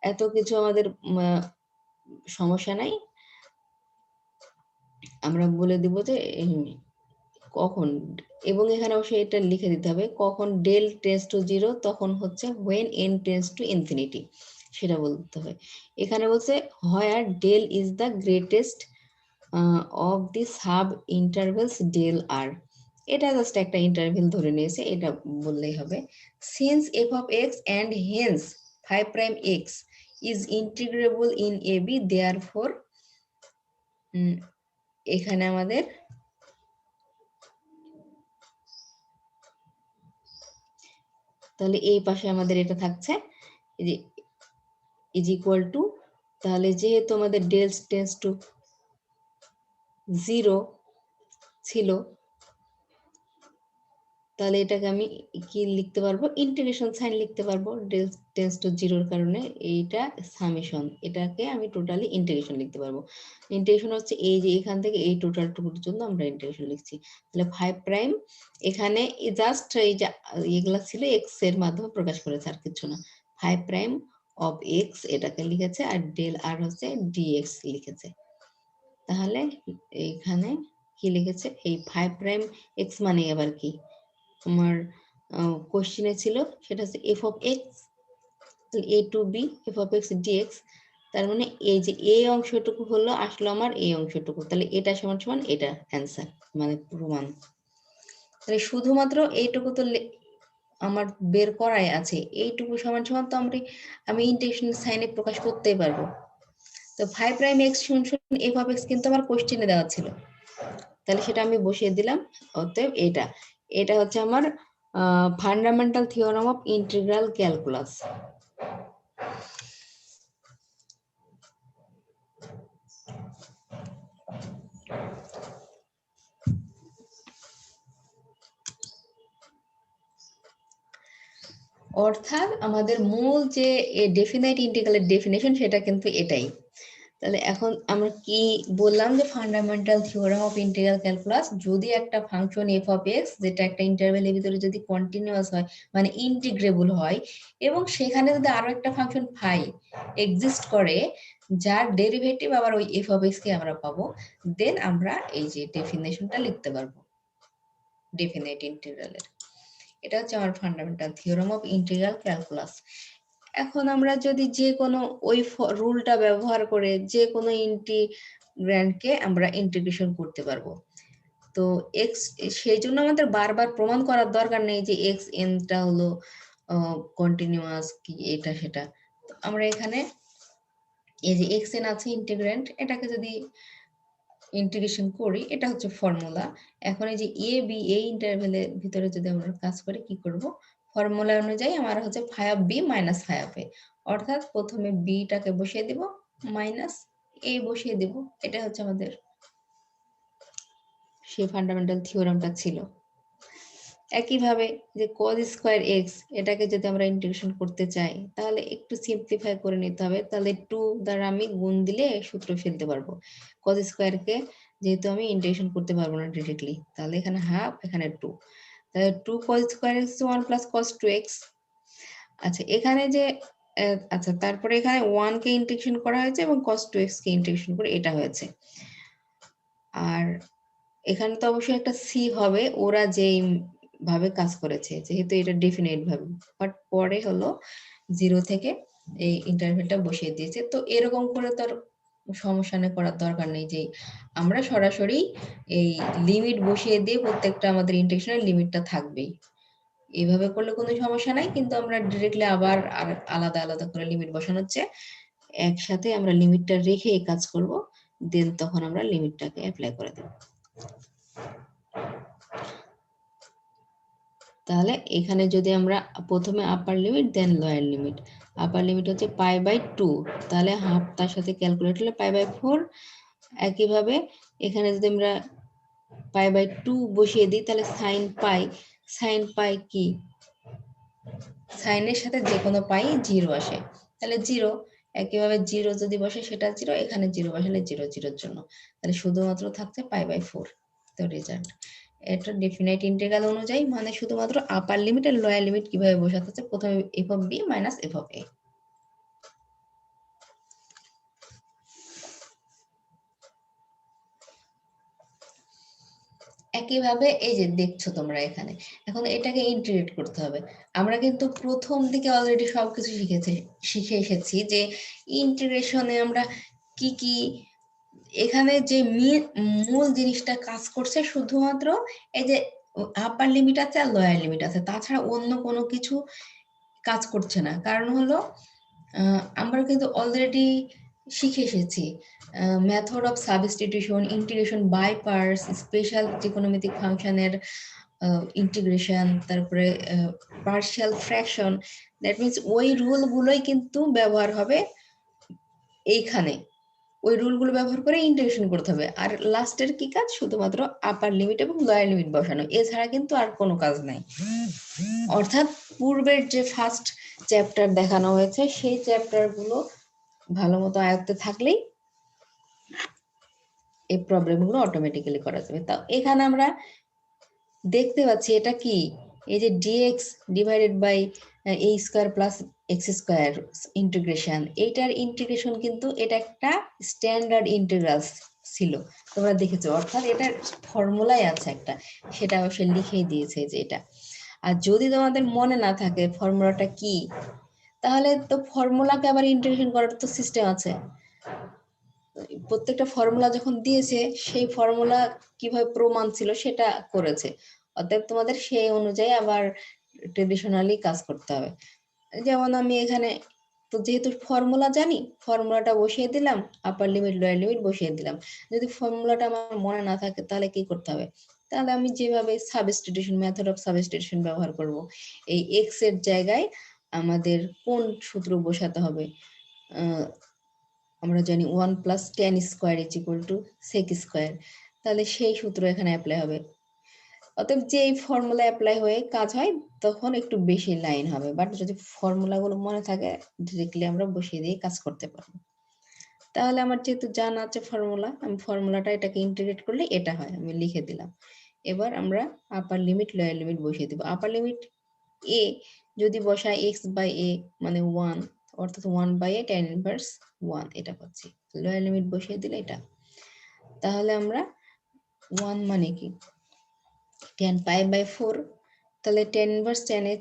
এত কিছু আমাদের সমস্যা নাই, আমরা বলে দিব যে কখন, এবং এখানে অবশ্যই এটা লিখে দিতে হবে, কখন ডেল টেন্ডস টু 0, তখন হচ্ছে when n tends to infinity, সেটা বলতে হবে। এখানে বলছে where del is the greatest of the sub intervals del r, এটা জাস্ট একটা ইন্টারভেল ধরে নিয়েছে, এটা বললেই হবে। since f of x and hence 5 prime x is integrable in ab, therefore এখানে আমাদের তাহলে এই পাশে আমাদের এটা থাকছে এই যে ইজ ইকুয়াল টু, তাহলে যেহেতু আমাদের ডেল টেন্ডস টু 0 ছিল, তাহলে এটাকে আমি কি লিখতে পারবো, ইন্টিগ্রেশন সাইন লিখতে পারবো, ডেল টেন্স টু জিরোর কারণে এইটা সামেশন, এটাকে আমি টোটালি ইন্টিগ্রেশন লিখতে পারবো। ইন্টিগ্রেশন হচ্ছে এই যে এখান থেকে এই টোটালটুকুর জন্য আমরা ইন্টিগ্রেশন লিখছি। তাহলে 5 প্রাইম এখানে জাস্ট এই যে এগুলা ছিল এক্স এর মাধ্যমে প্রকাশ করেছে, আর কিছু না। 5 প্রাইম অফ এক্স এটাকে লিখেছে, আর ডেল আর হচ্ছে ডিএক্স লিখেছে। তাহলে এইখানে কি লিখেছে, এই 5 প্রাইম এক্স মানে আবার কি আমার কোশ্চেনে ছিল, সেটা হচ্ছে f of x a to b f of x dx. তার মানে এই যে এই অংশটুকু হলো আসলো আমার এই অংশটুকু, তাহলে এটা সমান সমান এটা অ্যান্সার মানে প্রমাণ। তাহলে শুধুমাত্র এইটুকু তো আমার বের করাই আছে, এইটুকু সমান সমান তো আমি ইন্টিগ্রেশন সাইনে প্রকাশ করতেই পারবো। তো 5 প্রাইম এক্স সমান সমান এফ অফ এক্স কিন্তু আমার কোশ্চেনে দেওয়া ছিল, তাহলে সেটা আমি বসিয়ে দিলাম। অতএব এটা হচ্ছে আমার fundamental theorem of integral calculus. অর্থাৎ আমাদের মূল যে ডেফিনাইট ইন্টিগ্রালের ডেফিনেশন সেটা কিন্তু এটাই। তাহলে এখন আমরা কি বললাম যে fundamental theorem of integral calculus, যদি একটা ফাংশন এফ অফ এক্স যেটা একটা ইন্টারভ্যালের ভিতরে যদি কন্টিনিউয়াস হয় মানে ইন্টিগ্রেবল হয়, এবং সেখানে যদি আরো একটা ফাংশন ফাই এক্সিস্ট করে যার ডেরিভেটিভ আবার ওই এফ অফ এক্স কে আমরা পাবো, দেন আমরা এই যে ডেফিনেশনটা লিখতে পারবো ডেফিনাইট ইন্টিগ্রালের। এটা হচ্ছে আমার fundamental theorem of integral calculus. এখন আমরা যদি যে কোনো ওই রুলটা ব্যবহার করে যে কোনো ইন্টিগ্র্যান্ডকে আমরা ইন্টিগ্রেশন করতে পারবো। তো এক্স, সেই জন্য আমাদের বারবার প্রমাণ করার দরকার নেই যে এক্স এনটা হলো কন্টিনিউয়াস কি এটা সেটা। আমরা এখানে এই যে এক্স এন আছে ইন্টিগ্র্যান্ড, এটাকে যদি ইন্টিগ্রেশন করি, এটা হচ্ছে ফর্মুলা। এখন এই যে এ বি এই ইন্টারভ্যালের ভিতরে যদি আমরা কাজ করি, কি করব, ফর্মুলা অনুযায়ী আমার হচ্ছে phi of B minus phi of A, অর্থাৎ প্রথমে বিটাকে বসিয়ে দিব মাইনাস এ বসিয়ে দিব। এটা হচ্ছে আমাদের সেই ফান্ডামেন্টাল থিওরামটা ছিল। একইভাবে যে cos স্কয়ার এক্স এটাকে যদি আমরা ইন্টিগ্রেশন করতে চাই, তাহলে একটু সিম্পলিফাই করে নিতে হবে। তাহলে 2 দ্বারা আমি গুণ দিলে সূত্র ফেলতে পারবো। cos স্কয়ারকে যেহেতু আমি ইন্টিগ্রেশন করতে পারবো না ডিরেক্টলি, তাহলে এখানে হাফ এখানে 2, তাহলে 2 cos square x 1 plus cos 2x। আচ্ছা এখানে যে আচ্ছা তারপরে এখানে 1 কে ইন্টিগ্রেশন করা হয়েছে এবং cos 2x কে ইন্টিগ্রেশন করে এটা হয়েছে। আর এখানে তো অবশ্যই একটা সি হবে, ওরা যেই ভাবে কাজ করেছে, যেহেতু এটা ডেফিনেট ভাবে, বাট পরে হলো 0 থেকে এই ইন্টারভ্যালটা বসিয়ে দিয়েছে। তো এরকম করে তো আর সমস্যা করার দরকার নেই যে আমরা সরাসরি এই লিমিট বসিয়ে দিয়ে প্রত্যেকটা আমাদের ইন্টিগ্রেশনের লিমিটটা থাকবেই, এইভাবে করলে কোনো সমস্যা নাই। কিন্তু আমরা ডিরেক্টলি আবার আর আলাদা আলাদা করে লিমিট বসানোর চেয়ে একসাথে আমরা লিমিটটা রেখে এই কাজ করব, দেন তখন আমরা লিমিটটাকে অ্যাপ্লাই করে দেব। তাহলে এখানে যদি আমরা প্রথমে আপার লিমিট দেন লোয়ার লিমিট, আপার লিমিট হচ্ছে পাই বাই 2, তাহলে হাফ তার সাথে ক্যালকুলেট হলে পাই বাই 4। একইভাবে এখানে যদি আমরা পাই বাই 2 বসিয়ে দিই, তাহলে সাইন পাই কি, সাইনের সাথে যে কোনো পাই 0 আসে, তাহলে 0। একইভাবে 0 যদি বসে সেটা 0, এখানে 0 বসালে 0 0-এর জন্য, তাহলে শুধুমাত্র থাকছে পাই বাই 4। তো রেজাল্ট এটা ডেফিনাইট ইন্টিগ্রাল অনুযায়ী মানে শুধুমাত্র আপার লিমিট আর লোয়ার লিমিট কিভাবে বসাতে হচ্ছে, প্রথমে F of B minus F of A. একইভাবে এই যে দেখছো তোমরা এখানে, এখন এটাকে ইন্টিগ্রেট করতে হবে। আমরা কিন্তু প্রথম দিকে অলরেডি সবকিছু শিখে এসেছি যে ইন্টিগ্রেশনে আমরা কি কি, এখানে যে মূল জিনিসটা কাজ করছে শুধুমাত্র এই যে আপার লিমিট আছে আর লোয়ার লিমিট আছে, তাছাড়া অন্য কোনো কিছু কাজ করছে না। কারণ হলো আমরা কিন্তু অলরেডি শিখে এসেছি method of substitution, integration by parts, special ত্রিকোণমিতিক ফাংশনের ইন্টিগ্রেশন, তারপরে পার্শিয়াল ফ্র্যাকশন। দ্যাট মিনস ওই রুলগুলোই কিন্তু ব্যবহার হবে এইখানে। ওই রুলগুলো ব্যবহার করে ইন্টিগ্রেশন করতে হবে। আর লাস্টের কি কাজ? শুধুমাত্র আপার লিমিট এবং লোয়ার লিমিট বসানো, এছাড়া কিন্তু আর কোনো কাজ নাই। অর্থাৎ পূর্বের যে ফার্স্ট চ্যাপ্টার দেখানো হয়েছে সেই চ্যাপ্টারগুলো ভালো মতো আয়ত্তে থাকলেই এই প্রবলেমগুলো অটোমেটিক্যালি করা যাবে। তা এখানে আমরা দেখতে পাচ্ছি এটা কি, এই যে dx divided by a square plus x square integration, এইটার ইন্টিগ্রেশন কিন্তু এটা একটা স্ট্যান্ডার্ড ইন্টিগ্রাল ছিল, তোমরা দেখেছো। অর্থাৎ এটার ফর্মুলাই আছে একটা, সেটা অবশ্যই লিখেই দিয়েছে যে এটা। আর যদি তোমাদের মনে না থাকে ফর্মুলাটা কি, তাহলে তো ফর্মুলাকে আবার ইন্টিগ্রেশন করার তো সিস্টেম আছে। প্রত্যেকটা ফর্মুলা যখন দিয়েছে সেই ফর্মুলা কিভাবে প্রমাণ ছিল সেটা করেছে, অতএব তোমাদের সেই অনুযায়ী আবার ট্রেডিশনালি কাজ করতে হবে। যেমন আমি এখানে তো যেহেতু ফর্মুলা জানি, ফর্মুলাটা বসিয়ে দিলাম, আপার লিমিট লোয়ার লিমিট বসিয়ে দিলাম। যদি ফর্মুলাটা আমার মনে না থাকে তাহলে কি করতে হবে? তাহলে আমি যেভাবে সাবস্টিটিউশন, মেথড অফ সাবস্টিটিউশন ব্যবহার করব, এই এক্স এর জায়গায় আমাদের কোন সূত্র বসাতে হবে? আমরা জানি 1 plus tan square is equal to sec square, তাহলে সেই সূত্র এখানে অ্যাপ্লাই হবে। অতএব যে এই ফর্মুলা অ্যাপ্লাই হয়ে কাজ হয় তখন একটু বেশি লাইন হবে, বাট যদি ফর্মুলাগুলো মনে থাকে ডিরেক্টলি আমরা বসিয়ে দিয়ে কাজ করতে পারবো। তাহলে আমার যেহেতু জানা আছে ফর্মুলা, আমি ফর্মুলাটা এটাকে ইন্টিগ্রেট করলে এটা হয়, আমি লিখে দিলাম। এবার আমরা আপার লিমিট লোয়ার লিমিট বসিয়ে দিব। আপার লিমিট এ যদি বসায় এক্স বাই এ মানে 1, অর্থাৎ 1 বাই এ tan ইনভার্স 1 এটা পাচ্ছি। লোয়ার লিমিট বসিয়ে দিলে এটা, তাহলে আমরা 1 মানে কি tan পাই বাই 4, তাহলে tan ইনভার্স tan এ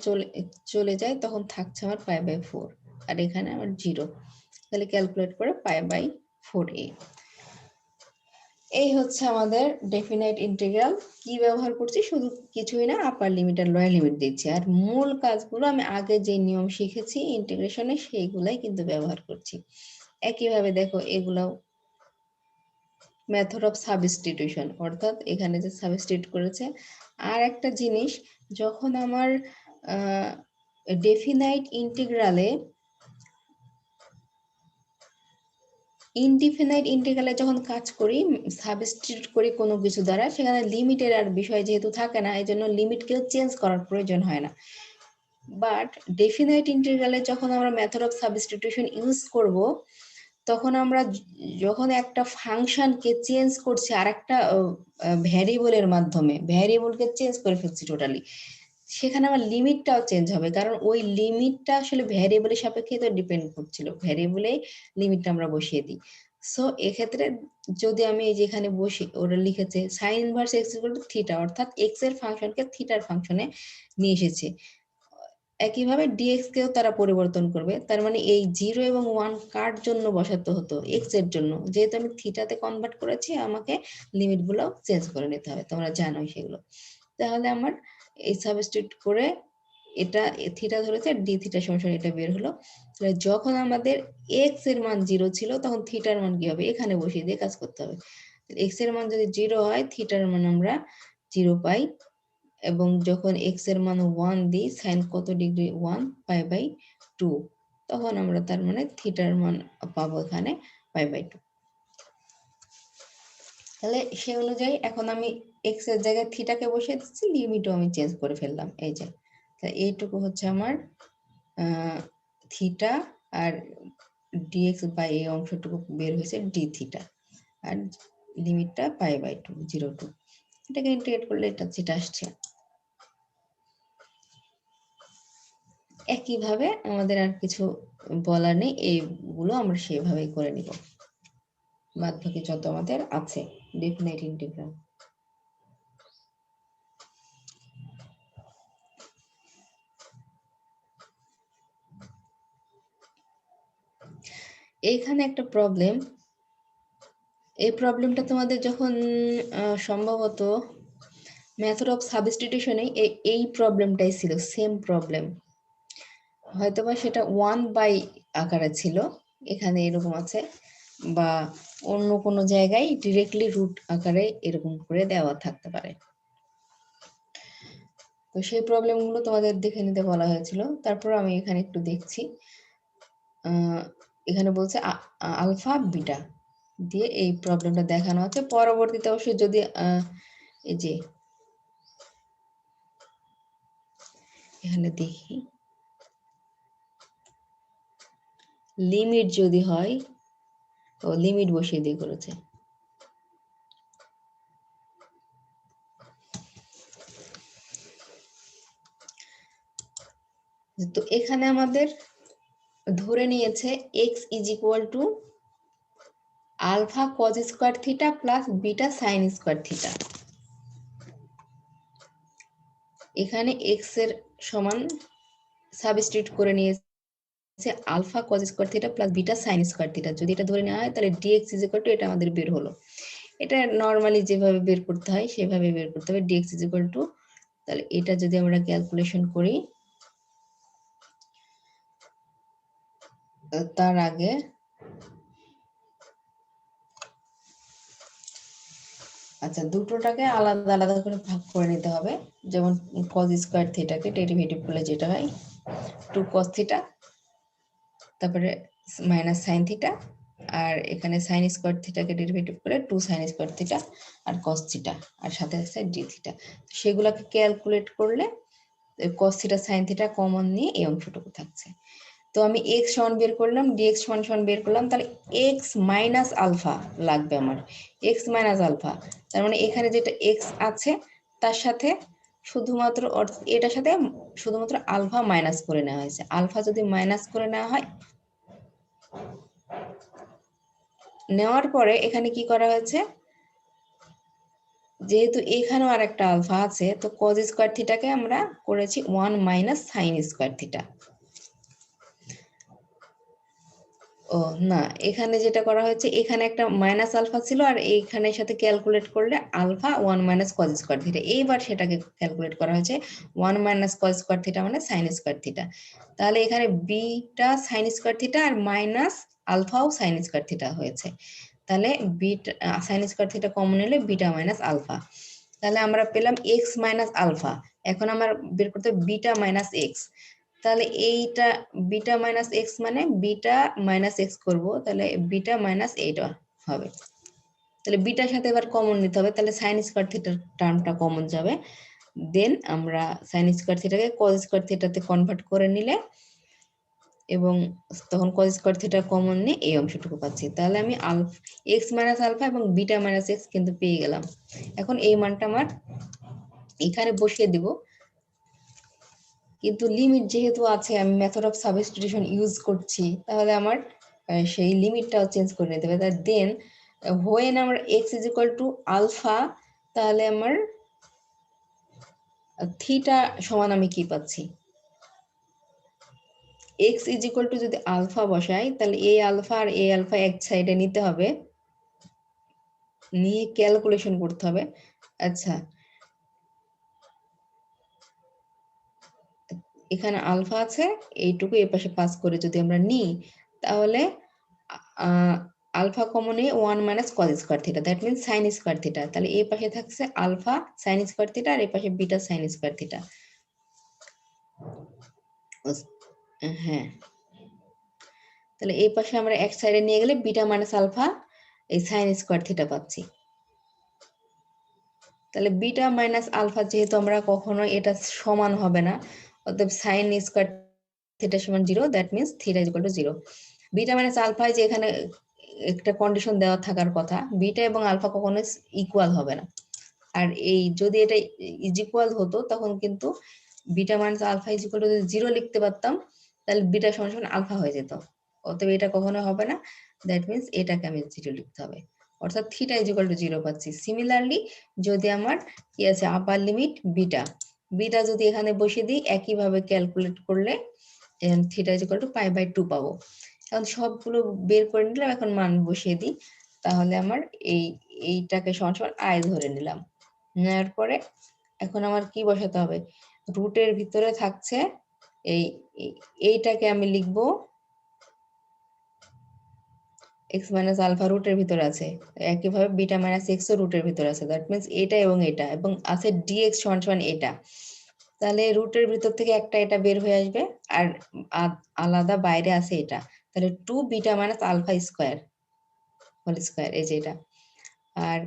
চলে যায়, তখন থাকছে আমার পাই বাই 4, আর এখানে আমার 0, তাহলে ক্যালকুলেট করে পাই বাই 4a। এই হচ্ছে আমাদের ডেফিনাইট ইন্টিগ্রাল। কি ব্যবহার করছি? শুধু কিছুই না, আপার লিমিট আর লোয়ার লিমিট দিচ্ছি, আর মূল কাজগুলো আমি আগে যে নিয়ম শিখেছি ইন্টিগ্রেশনে সেইগুলাই কিন্তু ব্যবহার করছি। একইভাবে দেখো এগুলাও মেথড অফ সাবস্টিটিউশন, অর্থাৎ এখানে যে সাবস্টিটিউট করেছে। আর একটা জিনিস, যখন আমার ডেফিনাইট ইন্টিগ্রালে ইনডিফিনাইট ইন্টিগ্রালে যখন কাজ করি, সাবস্টিটিউট করি কোনো কিছু দ্বারা, সেখানে লিমিটের আর বিষয় যেহেতু থাকে না, এই জন্য লিমিটকেও চেঞ্জ করার প্রয়োজন হয় না। বাট ডেফিনাইট ইন্টিগ্রালে যখন আমরা মেথড অফ সাবস্টিটিউশন ইউজ করব, তখন আমরা যখন একটা ফাংশনকে চেঞ্জ করছি আর একটা ভ্যারিয়েবলের মাধ্যমে, ভ্যারিয়েবলকে চেঞ্জ করে ফেলছি টোটালি, সেখানে আমার লিমিটটাও চেঞ্জ হবে, কারণ ওই লিমিটটা আসলে ভ্যারিয়েবলের সাপেক্ষে তো ডিপেন্ড করছিল, ভ্যারিয়েবলে লিমিটটা আমরা বসিয়ে দিই। সো এক্ষেত্রে যদি আমি এই যেখানে বসি, ওরা লিখেছে sign inverse x equal to theta, অর্থাৎ এক্স এর ফাংশনকে থিটার ফাংশনে নিয়ে এসেছে। একইভাবে ডিএক্স কেও তারা পরিবর্তন করবে, তার মানে এই 0 এবং 1 কার জন্য বসাতে হতো? এক্স এর জন্য। যেহেতু আমি থিটাতে কনভার্ট করেছি, আমাকে লিমিটগুলো চেঞ্জ করে নিতে হবে, তোমরা জানোই সেগুলো। তাহলে আমার এই সাবস্টিটিউট করে এটা থিটা ধরেছে, ডি থিটা সমান এটা বের হলো। তাহলে যখন আমাদের এক্স এর মান 0 ছিল, তখন থিটার মান কি হবে? এখানে বসিয়ে দিয়ে কাজ করতে হবে। এক্স এর মান যদি 0 হয়, থিটার মান আমরা 0 পাই, এবং যখন এক্স এর মান 1 দিই, সাইন কত ডিগ্রি? 1 পাই বাই 2, তখন আমরা তার মানে থিটার মান পাবো এখানে পাই বাই 2। তাহলে সেই অনুযায়ী এখন আমি এক্স এর জায়গায় থিটাকে বসিয়ে দিচ্ছি, লিমিটও আমি চেঞ্জ করে ফেললাম। এই যে এইটুকু হচ্ছে আমার থিটা, আর ডিএক্স বাই এই অংশটুকু বের হয়েছে ডি থিটা, আর লিমিটটা পাই বাই 2, 0 টু, এটাকে ইন্টিগ্রেট করলে এটা থিটা আসছে। একইভাবে আমাদের আর কিছু বলার নেই, এইগুলো আমরা সেভাবেই করে নিব, বাদ বাকি যত আমাদের আছে ডেফিনাইট ইন্টিগ্রাল। এইখানে একটা প্রবলেম, এই প্রবলেমটা তোমাদের যখন সম্ভবত মেথড অফ সাবস্টিটিউশনে এই প্রবলেমটাই ছিল, সেম প্রবলেম, হয়তোবা সেটা 1 বাই আকারে ছিল, এখানে এরকম আছে, বা অন্য কোনো জায়গায় ডিরেক্টলি রুট আকারে এরকম করে দেওয়া থাকতে পারে। তো সেই প্রবলেমগুলো তোমাদের দেখে নিতে বলা হয়েছিল। তারপর আমি এখানে একটু দেখছি, এখানে বলছে আলফা বিটা, দিয়ে এই প্রবলেমটা দেখানো হচ্ছে। পরবর্তীতে অবশ্যই যদি এই যে এখানে দেখি লিমিট যদি হয়, ও লিমিট বসিয়ে দিয়ে করেছে। তো এখানে আমাদের ধরে নিয়েছে x is equal to alpha cos square theta plus beta sine square theta. এখানে x এর সমান সাবস্টিটিউট করে নিয়েছে alpha cos square theta plus beta sine square theta. যদি এটা ধরে নেওয়া হয় তাহলে dx ইজ ইকুয়াল টু, এটা আমাদের বের হলো। এটা নর্মালি যেভাবে বের করতে হয় সেভাবে বের করতে হবে। dx ইজ ইকুয়াল টু, তাহলে এটা যদি আমরা ক্যালকুলেশন করি, তার আগে আচ্ছা দুটোটাকে আলাদা আলাদা করে ভাগ করে নিতে হবে। যেমন কজ স্কোয়ার থিটাকে ডেরিভেটিভ করলে যেটা হয় 2 cos থিটা, তারপরে মাইনাস সাইন থিটা, আর এখানে সাইন স্কোয়ার থিটাকে ডেরিভেটিভ করে 2 সাইন স্কোয়ার থিটা আর কস থিটা, আর সাথে আছে ডি থিটা। সেগুলোকে ক্যালকুলেট করলে cos theta sine theta common নিয়ে এই অংশটুকু থাকছে। তো আমি এক্স সমান বের করলাম, ডিএক্স সমান সমান বের করলাম, তাহলে এক্স মাইনাস আলফা লাগবে আমার, এক্স মাইনাস আলফা। তার মানে এখানে যেটা এক্স আছে তার সাথে শুধুমাত্র এটার সাথে শুধুমাত্র আলফা মাইনাস করে নেওয়া হয়েছে। আলফা যদি মাইনাস করে নেওয়া হয়, নেওয়ার পরে এখানে কি করা হয়েছে, যেহেতু এখানেও আর একটা আলফা আছে, তো কজ স্কোয়ার থিটাকে আমরা করেছি 1 মাইনাস সাইন স্কোয়ার থিটা। ও না, এখানে যেটা করা হয়েছে, এখানে একটা মাইনাস আলফা ছিল আর এইখানের সাথে ক্যালকুলেট করলে alpha 1 minus cos square theta. এইবার সেটাকে ক্যালকুলেট করা হয়েছে 1 মাইনাস কজ স্কোয়ার থিটা মানে সাইন স্কোয়ার থিটা। তাহলে এখানে বিটা সাইন স্কোয়ার থিটা আর মাইনাস আলফাও সাইন স্কোয়ার থিটা হয়েছে। তাহলে beta sine square theta common নিলে বিটা মাইনাস আলফা। তাহলে আমরা পেলাম এক্স মাইনাস আলফা। এখন আমার বের করতে হবে বিটা মাইনাস এক্স। তাহলে এইটা বিটা মাইনাস এক্স মানে বিটা মাইনাস এক্স করবো, তাহলে বিটা মাইনাস এইটা হবে। তাহলে বিটার সাথে এবার কমন নিতে হবে, তাহলে সাইন স্কোয়ার থিটার টার্মটা কমন যাবে। দেন আমরা সাইন স্কোয়ার থিটাকে কজ স্কোয়ার থিটাতে কনভার্ট করে নিলে এবং তখন কজ স্কোয়ার থিটা কমন নিয়ে এই অংশটুকু পাচ্ছি। তাহলে আমি এক্স মাইনাস আলফা এবং বিটা মাইনাস এক্স কিন্তু পেয়ে গেলাম। এখন এই মানটা আমার এখানে বসিয়ে দিব, কিন্তু লিমিট যেহেতু আছে, আমি মেথড অফ সাবস্টিটিউশন ইউজ করছি, তাহলে আমার সেই লিমিটটাও চেঞ্জ করে নিতে হবে। দেন হোয়েন আমার x is equal to alpha, তাহলে আমার থিটা সমান আমি কি পাচ্ছি, এক্স ইজ ইকুয়াল টু যদি আলফা বসাই, তাহলে এ আলফা আর এ আলফা এক সাইডে নিতে হবে, নিয়ে ক্যালকুলেশন করতে হবে। আচ্ছা এখানে আলফা আছে, এইটুকু এ পাশে পাস করে যদি আমরা নিই, তাহলে আলফা কমনে 1 minus cos square theta, that means sine square theta. তাহলে এই পাশে থাকছে আলফা সাইন স্কোয়ার থিটা আর এই পাশে বিটা সাইন স্কোয়ার থিটা। হ্যাঁ, তাহলে এই পাশে আমরা এক সাইডে নিয়ে গেলে বিটা মাইনাস আলফা এই সাইন স্কোয়ার থিটা পাচ্ছি। তাহলে বিটা মাইনাস আলফা যেহেতু আমরা কখনো এটা সমান হবে না, অতএব সাইন স্কোয়ার থিটা সমান 0, that means theta is equal to 0। Beta minus alpha যে এখানে একটা কন্ডিশন দেওয়া থাকার কথা, বিটা এবং আলফা কখনো ইকুয়াল হবে না। আর এই যদি এটা ইজ ইকুয়াল হতো তখন কিন্তু beta minus alpha is equal to যদি 0 লিখতে পারতাম, তাহলে বিটা সমান সমান আলফা হয়ে যেত। অতএব এটা কখনো হবে না, দ্যাট মিনস এটাকে আমি 0 লিখতে হবে, অর্থাৎ থিটা ইজ ইকুয়াল টু 0 পাচ্ছি। সিমিলারলি যদি আমার কি আছে আপার লিমিট বিটা, বিটা যদি এখানে বসিয়ে দিই, একইভাবে ক্যালকুলেট করলে theta is equal to pi by 2 পাবো। এখন সবগুলো বের করে নিলাম, এখন মান বসিয়ে দিই, তাহলে আমার এইটাকে সমান সমান আয় ধরে নিলাম। নেওয়ার পরে এখন আমার কি বসাতে হবে, রুটের ভিতরে থাকছে এইটাকে আমি লিখবো x মাইনাস আলফা রুটের ভিতরে আছে, একইভাবে বিটা মাইনাস এক্স ও রুটের ভিতরে আছে, দ্যাট মিনস এটা এবং এটা, এবং আছে dx সমান সমান এটা। তাহলে রুটের ভিতর থেকে একটা এটা বের হয়ে আসবে, আর আলাদা বাইরে আছে এটা, তাহলে 2 beta minus alpha square whole square, এই যে এটা। আর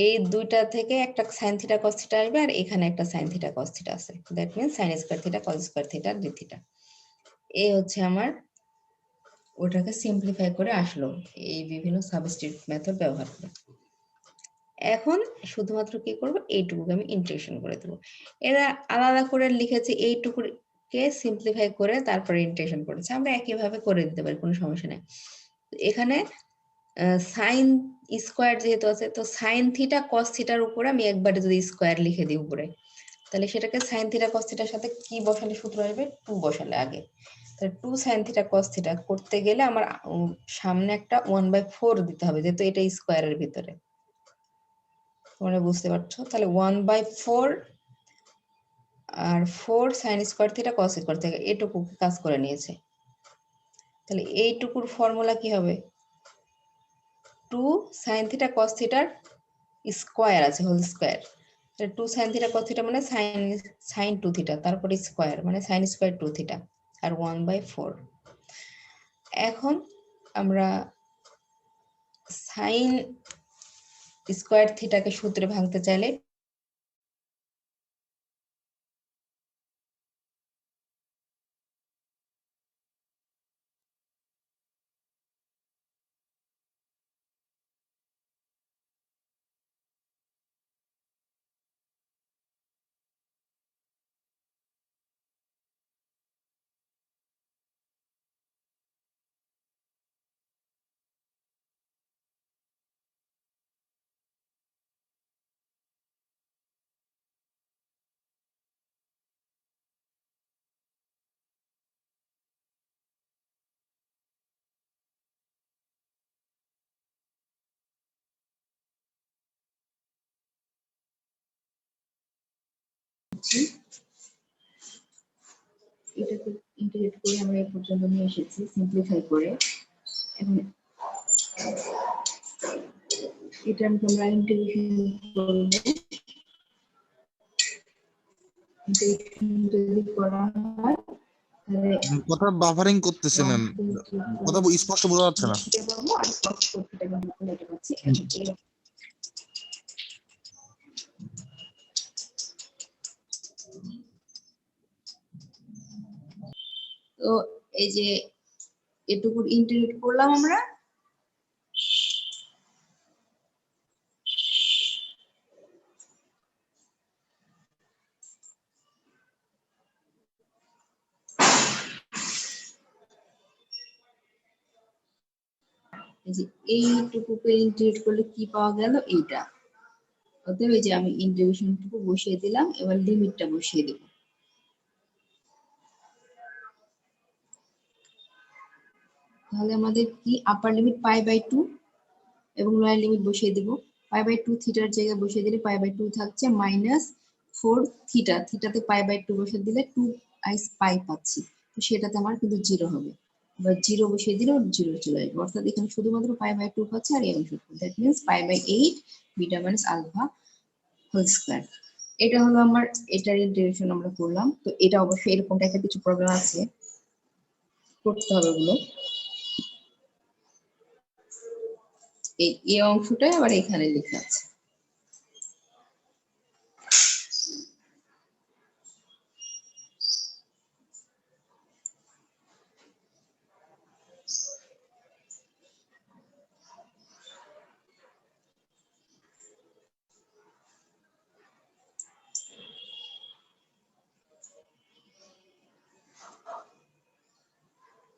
এই দুইটা থেকে একটা সাইন থিটা কস থিটা আসবে, আর এখানে একটা সাইন থিটা কস থিটা আছে, that means sine square theta cos square theta d theta. এই হচ্ছে আমার ওটাকে সিম্পলিফাই করে আসলো এই বিভিন্ন সাবস্টিটিউট মেথড ব্যবহার করে। এখন শুধুমাত্র কি করব, এইটুকুকে আমি ইন্টিগ্রেশন করে দেবো। এরা আলাদা করে লিখেছে, এইটুকুকে সিম্পলিফাই করে তারপরে ইন্টিগ্রেশন করেছে, আমরা একইভাবে করে দিতে পারি, কোনো সমস্যা নেই। এখানে সাইন স্কোয়ার যেহেতু আছে, তো সাইন থিটা কস থিটার উপরে আমি একবারে যদি স্কোয়ার লিখে দিই উপরে, তাহলে সেটাকে সাইন থিটা কস থিটার সাথে কি বসালে সূত্র আসবে, 2 বসালে আগে। তাহলে 2 সাইন থিটা কস থিটা করতে গেলে আমার সামনে একটা 1/4 দিতে হবে, যেহেতু এটা স্কোয়ারের ভিতরে, তোমরা বুঝতে পারছো। তাহলে 1/4 আর 4 sign square theta cos square theta, এটুকু কাজ করে নিয়েছে। তাহলে এইটুকুর ফর্মুলা কি হবে, 2 সাইন থিটা কস থিটার স্কোয়ার আছে, whole square. 2 sine theta cos theta মানে সাইন 2 থিটা, তারপরে স্কোয়ার মানে সাইন স্কোয়ার 2 থিটা, আর 1/4। এখন আমরা সাইন স্কোয়ার থিটাকে সূত্রে ভাঙতে চাইলে এটাকে ইন্টিগ্রেট করে আমরা এই পর্যন্ত নিয়ে এসেছি সিম্পলিফাই করে। এখন এটা আমরা ইন্টিগ্রেশন করব, ইন্টিগ্রেশন যদি করা হয় তাহলে কথা বাফারিং করতেছে ম্যাম, কথা স্পষ্ট বোঝা যাচ্ছে না। তো এই যে এটুকু ইন্টিগ্রেট করলাম আমরা, এই যে এইটুকুকে ইন্টিগ্রেট করলে কি পাওয়া গেল, এইটা। অতএব এই যে আমি ইন্টিগ্রেশনটুকু বসিয়ে দিলাম, এবার লিমিটটা বসিয়ে দেব। তাহলে আমাদের কি আপার লিমিট π/2 এবং লোয়ার লিমিট বসিয়ে দেব। π/2 থিটার জায়গায় বসিয়ে দিলে π/2 থাকছে -4 থিটা, থিটাতে π/2 বসিয়ে দিলে 2i পাচ্ছি, তো সেটাতে আমার কিন্তু 0 হবে। এবার 0 বসিয়ে দিলেও 0 চলে আসবে, অর্থাৎ এখানে শুধুমাত্র π/2 পাচ্ছে আর এই অংশটুকু, that means π/8 beta minus alpha whole square. এটা হলো আমার এটার ইন্টিগ্রেশন আমরা করলাম। তো এটা অবশ্যই এরকম টাইপের কিছু প্রবলেম আছে, করতে হবে ওগুলো। এই অংশটাই আবার এখানে লেখা আছে।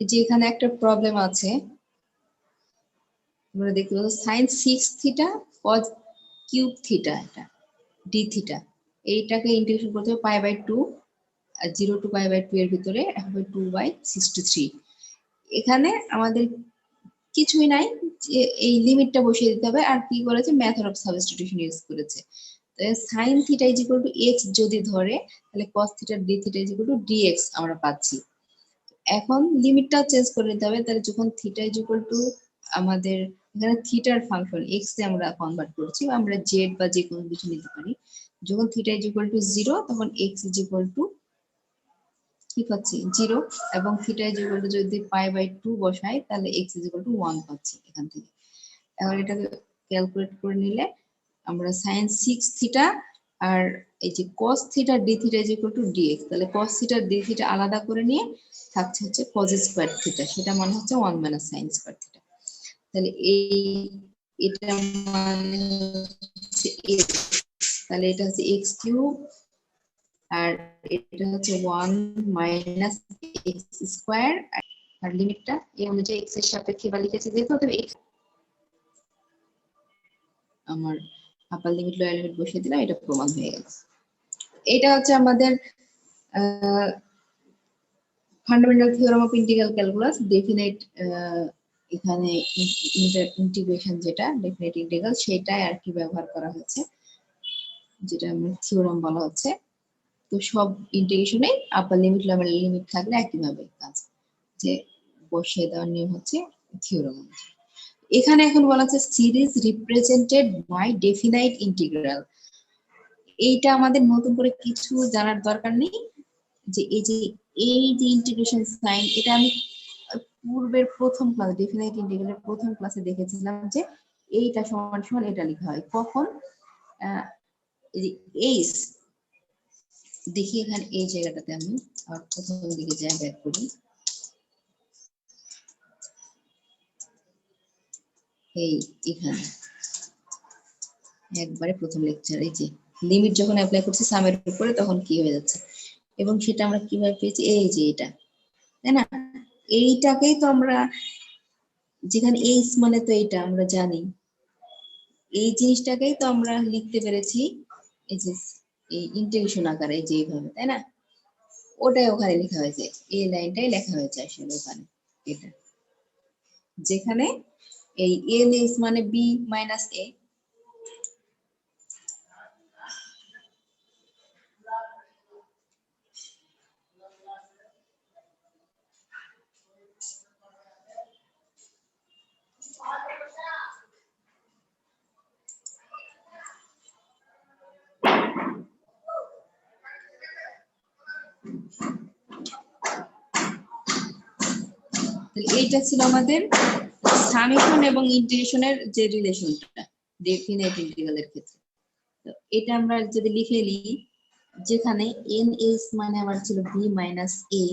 যে এখানে একটা প্রবলেম আছে, আমরা দেখতে পাবো sine 6 theta cos cube theta, এটা ডি থিটা, এইটাকে ইন্টিগ্রেশন করতে হবে π/2 আর 0 টু π/2 এর ভিতরে হবে 2/63। এখানে আমাদের কিছুই নাই, যে এই লিমিটটা বসিয়ে দিতে হবে। আর কি করেছে, মেথড অফ সাবস্টিটিউশন ইউজ করেছে। Sine theta is equal to x যদি ধরে, তাহলে cos theta d theta is equal to dx আমরা পাচ্ছি। এখন লিমিটটা চেঞ্জ করে নিতে হবে, তাহলে যখন থিটা ইজ ইকুয়াল টু আমাদের এখানে থিটার ফাংশন এক্স এ আমরা কনভার্ট করছি, আমরা জেড বা যে কোনো কিছু নিতে পারি। যখন থিটা ইজ ইকুয়াল টু 0, তখন এক্স ইজ ইকুয়াল টু কি পাচ্ছি 0, এবং থিটা ইজ ইকুয়াল টু যদি π/2 বসাই, তাহলে এক্স ইজ ইকুয়াল টু 1 পাচ্ছি এখান থেকে। এবার এটাকে ক্যালকুলেট করে নিলে আমরা sin 6 থিটা আর এই যে cos theta d theta is equal two dx, তাহলে cos থিটা d থিটা আলাদা করে নিয়ে থাকছে হচ্ছে cos স্কয়ার থিটা, সেটা মানে হচ্ছে 1 মাইনাস sin স্কয়ার থিটা। তাহলে এটা মানে হচ্ছে x, তাহলে এটা হচ্ছে x কিউব আর এটা হচ্ছে 1 মাইনাস x স্কয়ার, আর লিমিটটা এই অনুযায়ী x এর সাপেক্ষে বা লিখেছি যেহেতু তবে x আমার আপার লিমিট লোয়ার লিমিট বসিয়ে দিলাম, এটা প্রমাণ হয়ে গেল। এটা হচ্ছে আমাদের fundamental theorem of integral calculus definite, এখানে ইন্টিগ্রেশন যেটা ডেফিনাইট ইন্টিগ্রাল সেটাই আর কি ব্যবহার করা হয়েছে, যেটা আমার থিওরেম বলা হচ্ছে। তো সব ইন্টিগ্রেশনে আপার লিমিট লোয়ার লিমিট থাকলে একইভাবে কাজ, যে বসিয়ে দেওয়ার নিয়ম হচ্ছে থিওরেম। এখানে এখন বলা হচ্ছে series represented by definite integral. এইটা আমাদের নতুন করে কিছু জানার দরকার নেই, যে এই যে ইন্টিগ্রেশন সাইন, এটা আমি পূর্বের প্রথম ক্লাস ডেফিনাইট ইন্টিগ্রালের প্রথম ক্লাসে দেখেছিলাম যে এইটা সমান সমান এটা লেখা হয় কখন, এই যে এইচ, দেখি এখানে এই জায়গাটাতে আমি আর প্রথম দিকে যাই ব্যাক করি, এই এখানে একবারে প্রথম লেকচার, এই যে লিমিট যখন অ্যাপ্লাই করছি সামের উপরে তখন কি হয়ে যাচ্ছে, এবং সেটা আমরা কিভাবে পেয়েছি, এই যে এটা, তাই না? এইটাকেই তো আমরা, যেখানে এইচ মানে তো এটা আমরা জানি, এই জিনিসটাকেই তো আমরা লিখতে পেরেছি এই যে এই ইন্টিগ্রেশন আকারে, এই যে এইভাবে, তাই না? ওটাই ওখানে লেখা হয়েছে, এই লাইনটাই লেখা হয়েছে আসলে ওখানে, এটা যেখানে এই এন এইচ মানে বি মাইনাস এ, এইটা ছিল আমাদের সামেশন এবং ইন্টিগ্রেশনের যে রিলেশনটা ডেফিনাইট ইন্টিগ্রালের ক্ষেত্রে। তো এটা আমরা যদি লিখে নিই, যেখানে এন এইচ মানে আমার ছিল বি মাইনাস এ,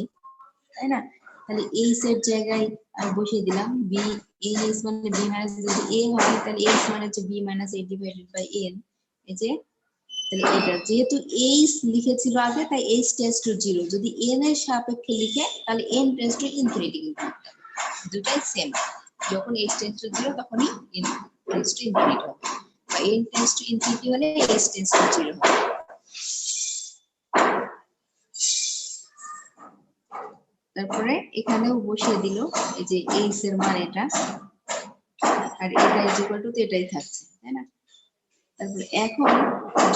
তাই না? তাহলে এইচ এর জায়গায় আমি বসিয়ে দিলাম বি, এন এইচ মানে বি মাইনাস যদি এ হয় তাহলে এইচ মানে হচ্ছে b minus a divided by n, এই যে তাহলে এটা যেহেতু এইচ লিখেছিল আগে তাই এইচ টেন্ডস টু 0, যদি এন এর সাপেক্ষে লিখে তাহলে এন টেন্ডস টু ইনফিনিটি, কিন্তু দুটাই সেম, যখন এইচ টেন্ডস টু 0 তখনই এন টেন্ডস টু ইনফিনিটি হবে, বা এন টেন্ডস টু ইনফিনিটি হলে এইচ টেন্ডস টু 0 হবে। তারপরে এখানেও বসিয়ে দিল এই যে এইচ এর মান এটা, আর এটা ইজ ইকুয়াল টু এটাই থাকছে, তাই না? তারপরে এখন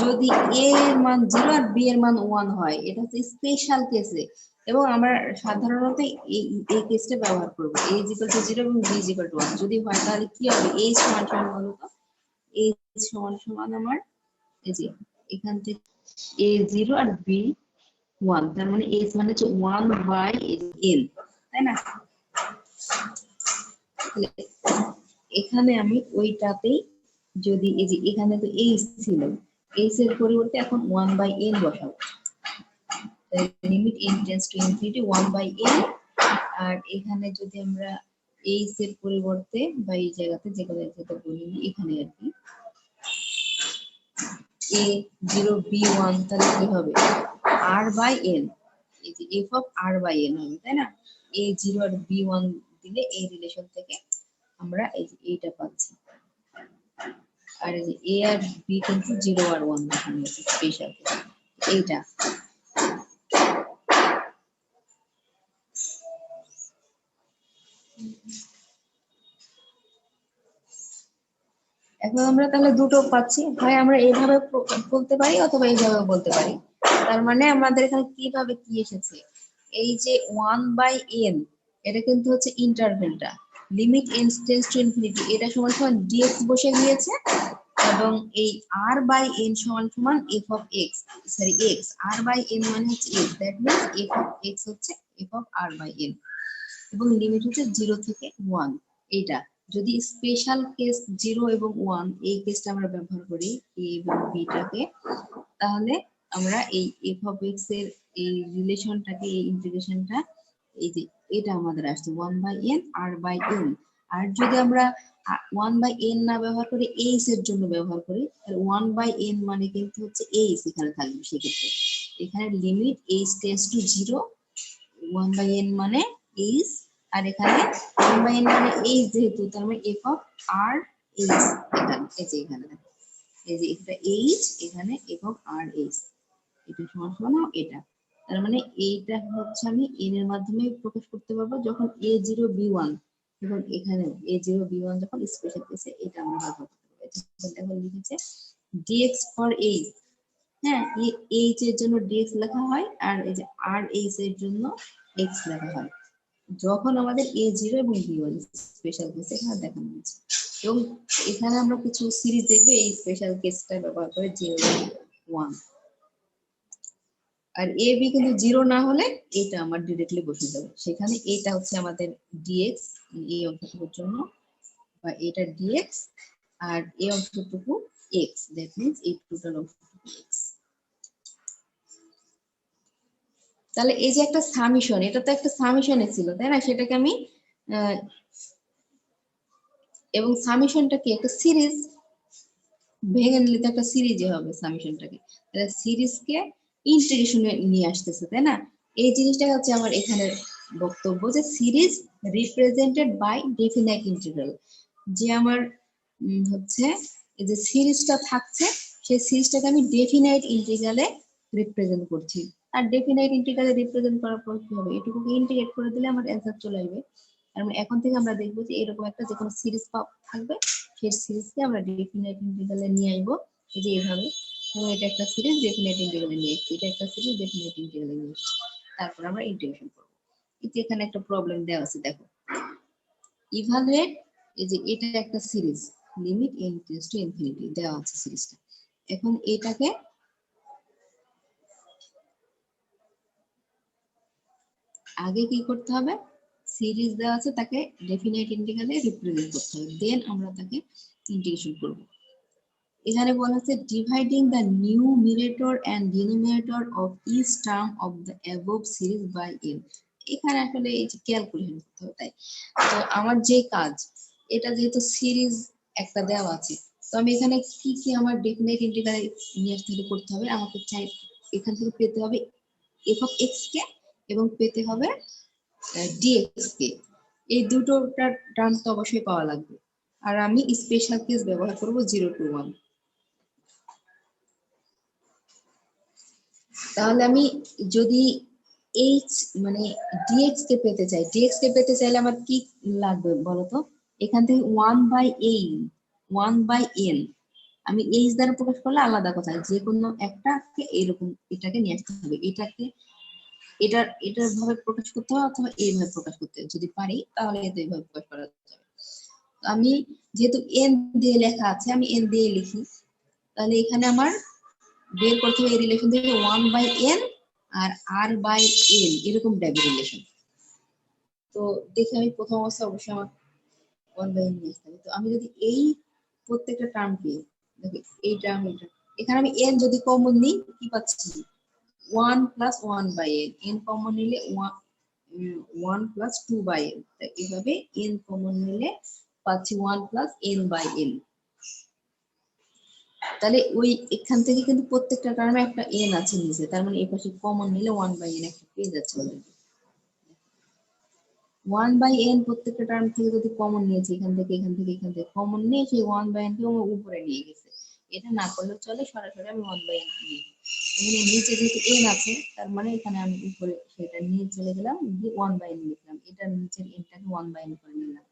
যদি এ এর মান 0 আর বি এর মান 1 হয়, এটা হচ্ছে স্পেশাল কেসে, এবং আমরা সাধারণত এই কেসটা ব্যবহার করব, a ইজ ইকুয়াল টু 0 এবং b ইজ ইকুয়াল টু 1 যদি হয়, তাহলে কি হবে, a সমান সমান বলো তো, a সমান সমান আমার এই যে এখান থেকে a 0 আর b 1, তার মানে h মানে হচ্ছে 1 বাই n, তাই না? এখানে আমি ওইটাতেই যদি এই যে এখানে তো h ছিল, h এর পরিবর্তে এখন 1 বাই n বসাবো, limit n tends to infinity 1 by n, আর এখানে যদি আমরা h এর পরিবর্তে বা এই জায়গাতে যে কোনো একটা বলি এখানে আর কি a0 b1, তাহলে কি হবে r বাই n, এই যে f of r by n হবে, তাই না? a0 আর b1 দিলে এই রিলেশন থেকে আমরা এই যে এইটা পাচ্ছি, আর এই যে a আর b কিন্তু 0 আর 1 দেখানো হয়েছে স্পেশাল, এইটা এখন আমরা তাহলে দুটো পাচ্ছি, হয় আমরা এইভাবে বলতে পারি অথবা এইভাবে বলতে পারি। তার মানে আমাদের এখানে কিভাবে কি এসেছে, এই যে 1 বাই n এটা কিন্তু হচ্ছে ইন্টারভেলটা, limit n tends to infinity, এটা সমান সমান dx বসে গিয়েছে, এবং এই r বাই n সমান সমান f of x, sorry x, r by n মানে হচ্ছে x, that means f of x হচ্ছে f of r by n, এবং লিমিট হচ্ছে 0 থেকে 1, এইটা যদি স্পেশাল কেস 0 এবং 1 এই কেসটা আমরা ব্যবহার করি a এবং b টাকে, তাহলে আমরা এই f of x এর এই রিলেশনটাকে, এই ইন্টিগ্রেশনটা, এই যে এটা আমাদের আসছে 1/n r/n। আর যদি আমরা 1/n না ব্যবহার করে h এর জন্য ব্যবহার করি, তাহলে 1/n মানে কিন্তু হচ্ছে h এখানে থাকবে। সেক্ষেত্রে এখানে limit h tends to 0, 1/n মানে h, আর এখানে 1/n মানে h যেহেতু, তার মানে f of r h এখানে, এই যে এখানে দেখো, এই যে এটা h, এখানে f of r h, এটা সমান সমান এটা। তার মানে এইটা হচ্ছে আমি n এর মাধ্যমে প্রকাশ করতে পারবো যখন a0 b1, এবং এখানে a0 b1 যখন স্পেশাল কেসে এটা আমরা ব্যবহার করতে পারবো। এটা দেখো লিখেছে dx for h, হ্যাঁ, h এর জন্য dx লেখা হয়, আর এই যে r h এর জন্য x লেখা হয় যখন আমাদের a0 এবং b1 স্পেশাল কেস এখানে দেখানো হয়েছে। এবং এখানে আমরা কিছু সিরিজ দেখবো এই স্পেশাল কেসটা ব্যবহার করে 0 এবং 1। আর এ বি কিন্তু 0 না হলে এটা আমার ডিরেক্টলি বসে যাবে সেখানে। এটা হচ্ছে আমাদের dx এই অংশটুকুর জন্য, বা এটা dx, আর এই অংশটুকু x, দ্যাট মিন্স এই টোটাল অংশটুকু x। তাহলে এই যে একটা সামেশন, এটা তো একটা সামেশনে ছিল, তাই না? সেটাকে আমি এবং সামেশনটা কি একটা সিরিজ, ভেঙে নিলে তো একটা সিরিজে হবে সামেশনটাকে, তাহলে সিরিজকে ইন্টিগ্রেশনে নিয়ে আসতেছে, তাই না? এই জিনিসটা হচ্ছে আমার এখানে বক্তব্য, যে series represented by definite integral. যে আমার হচ্ছে এই যে সিরিজটা থাকছে, সেই সিরিজটাকে আমি ডেফিনাইট ইন্টিগ্রালে রিপ্রেজেন্ট করছি। আর ডেফিনাইট ইন্টিগ্রালে রিপ্রেজেন্ট করার পর কি হবে, এটুকুকে ইন্টিগ্রেট করে দিলে আমার অ্যান্সার চলে আসবে। আর এখন থেকে আমরা দেখবো যে এরকম একটা যে কোনো সিরিজ থাকবে, সেই সিরিজকে আমরা ডেফিনাইট ইন্টিগ্রালে নিয়ে আসবো, এই যে এইভাবে। এবং এটা একটা সিরিজ ডেফিনাইট ইন্টিগ্রালে নিয়ে এসেছি, এটা একটা সিরিজ ডেফিনাইট ইন্টিগ্রালে নিয়ে এসেছি, তারপর আমরা ইন্টিগ্রেশন করবো। এতে এখানে একটা প্রবলেম দেওয়া আছে, দেখো ইভালুয়েট, এই যে এটা একটা series, limit n tends to infinity দেওয়া আছে সিরিজটা। এখন এটাকে আগে কি করতে হবে, সিরিজ দেওয়া আছে তাকে ডেফিনাইট ইন্টিগ্রালে রিপ্রেজেন্ট করতে হবে, দেন আমরা তাকে ইন্টিগ্রেশন করব। এখানে বলা হচ্ছে dividing the numerator and denominator of each term of the above series by n। এখানে আসলে এই যে ক্যালকুলেশন করতে হবে, তাই তো আমার যে কাজ, এটা যেহেতু সিরিজ একটা দেওয়া আছে, তো আমি এখানে কি কি আমার ডেফিনাইট ইন্টিগ্রাল নিয়ে আসতে করতে হবে, আমাকে চাই এখান থেকে পেতে হবে f of x কে, এবং পেতে হবে dx কে। এই দুটো টার্ম তো অবশ্যই পাওয়া লাগবে। আর আমি স্পেশাল কেস ব্যবহার করব 0 to 1। তাহলে আমি যদি h মানে dx কে পেতে চাই, dx কে পেতে চাইলে আমার কি লাগবে বলতো, এখান থেকে 1/n আমি h দ্বারা প্রকাশ করলে আলাদা কথা, যে কোনো একটাকে এরকম এটাকে নিয়ে আসতে হবে, এটাকে এটার ভাবে প্রকাশ করতে হবে, অথবা এইভাবে প্রকাশ করতে হবে। যদি পারি তাহলে এটা এইভাবে প্রকাশ করা যাবে। আমি যেহেতু n দিয়ে লেখা আছে, আমি n দিয়ে লিখি, তাহলে এখানে আমার বের করতে হবে এই রিলেশন থেকে 1/n আর r/n এরকম টাইপের রিলেশন। তো দেখে আমি প্রথম অবস্থা অবশ্যই আমার 1/n নিয়ে আসতে হবে। তো আমি যদি এই প্রত্যেকটা টার্মকে দেখি, এই টার্ম এটা, এখানে আমি n যদি কমন নিই কি পাচ্ছি, 1 + 1/n, n কমন নিলে 1 + 2/n, এইভাবে n কমন নিলে পাচ্ছি 1 + n/n। তাহলে ওই এখান থেকে কিন্তু প্রত্যেকটা টার্মে একটা n আছে নিচে, তার মানে এই পাশে কমন নিলে 1/n একটা পেয়ে যাচ্ছে অলরেডি। 1/n প্রত্যেকটা টার্ম থেকে যদি কমন নিয়েছি, এখান থেকে কমন নিয়ে সেই 1/n কে উপরে নিয়ে গেছে। এটা না করলেও চলে, সরাসরি আমি 1/n নিই। এখানে নিচে যেহেতু n আছে, তার মানে এখানে আমি উপরে সেটা নিয়ে চলে গেলাম, দিয়ে 1/n লিখলাম, এটা নিচের nটাকে 1/n করে নিলাম,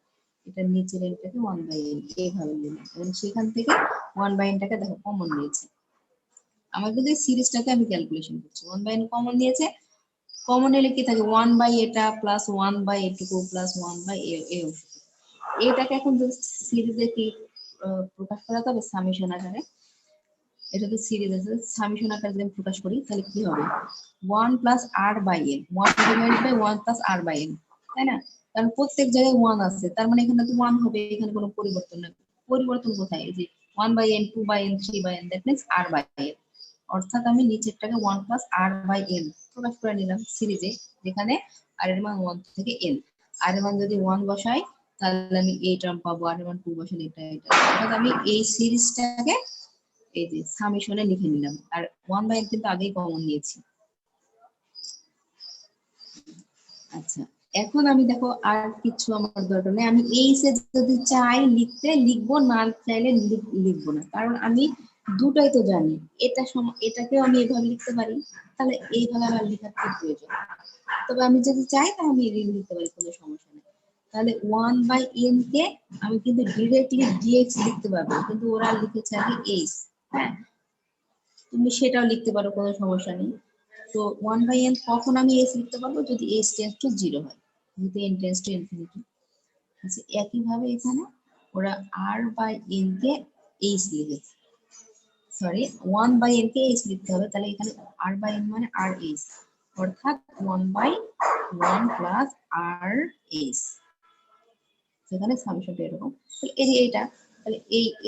এটা নিচের nটাকে 1/n এইভাবে নিলাম, এবং সেখান থেকে 1/n টাকে দেখো কমন নিয়েছে। আমার যদি সিরিজটাকে আমি ক্যালকুলেশন করছি, 1/n কমন নিয়েছে, কমন নিলে কি থাকে 1/, এটা প্লাস 1/, এটুকু প্লাস 1/, এই অংশটুকু। এটাকে এখন যদি সিরিজে কি প্রকাশ করা যাবে সামেশন আকারে, এটা তো সিরিজ আছে, সামেশন আকারে যদি আমি প্রকাশ করি তাহলে কি হবে, 1 + r/n, 1 ডিভাইডেড বাই 1 + r/n, তাই না? কারণ প্রত্যেক জায়গায় 1 আছে, তার মানে এখানে তো 1 হবে, এখানে কোনো পরিবর্তন নেই। পরিবর্তন কোথায়? এই যে 1/n, 2/n, 3/n, that means r/n। অর্থাৎ আমি নিচেরটাকে 1 প্লাস r/n প্রকাশ করে নিলাম সিরিজে, যেখানে r এর মান 1 থেকে n। r এর মান যদি 1 বসাই তাহলে আমি এই টার্ম পাবো, r এর মান 2 বসালে এটা। অর্থাৎ আমি এই সিরিজটাকে এই যে সামেশনে লিখে নিলাম, আর 1/n কিন্তু আগেই কমন নিয়েছি। আচ্ছা, এখন আমি দেখো আর কিছু আমার দরকার নেই, আমি এই সে যদি চাই লিখতে লিখবো, না চাইলে লিখবো না, কারণ আমি দুটাই তো জানি। এটাকেও আমি এভাবে লিখতে পারি, তাহলে এইভাবে আমার লেখার কি প্রয়োজন? তবে আমি যদি চাই তাহলে আমি লিখতে পারি, কোনো সমস্যা নেই। তাহলে 1/n কে আমি কিন্তু ডিরেক্টলি dx লিখতে পারবো, কিন্তু ওরা লিখেছে আগে h। হ্যাঁ, তুমি সেটাও লিখতে পারো, কোনো সমস্যা নেই। তো 1/n কখন আমি h লিখতে পারবো? যদি h টেন্ডস টু 0 হয়, যদি n টেন্ডস টু ইনফিনিটি। আচ্ছা, একইভাবে এখানে ওরা r/n কে h লিখেছে, সরি 1/n কে h লিখতে হবে, তাহলে এখানে r/n মানে rh, অর্থাৎ 1/1 প্লাস rh। সেখানে সামেশনটা এরকম, তাহলে এই যে এইটা, তাহলে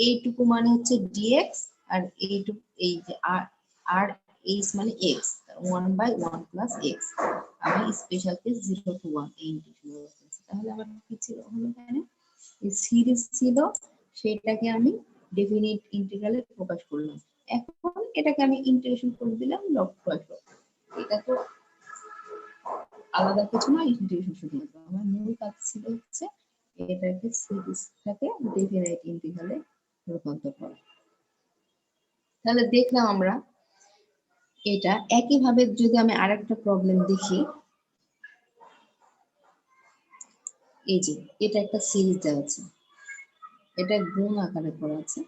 এইটুকু মানে হচ্ছে dx, আর এইটুকু এই যে r h মানে x, 1/1 প্লাস x। আমি স্পেশাল কেস 0 to 1 এই ইন্টিগ্রেশন করতেছি। তাহলে আমার কি ছিল, হলো এখানে এই সিরিজ ছিল, সেটাকে আমি ডেফিনিট ইন্টিগ্রালে প্রকাশ করলাম। এখন এটাকে আমি ইন্টিগ্রেশন করে দিলাম লগ টু আসলো। এটা তো আলাদা কিছু না, ইন্টিগ্রেশন শুধুমাত্র আমার মূল কাজ ছিল হচ্ছে এটাকে সিরিজটাকে ডেফিনিট ইন্টিগ্রালে রূপান্তর করা। তাহলে দেখলাম আমরা এটা। একইভাবে যদি আমি আরেকটা প্রবলেম দেখি, এই যে এটা একটা সিরিজ দেওয়া আছে, এটা গুণ আকারে করা আছে,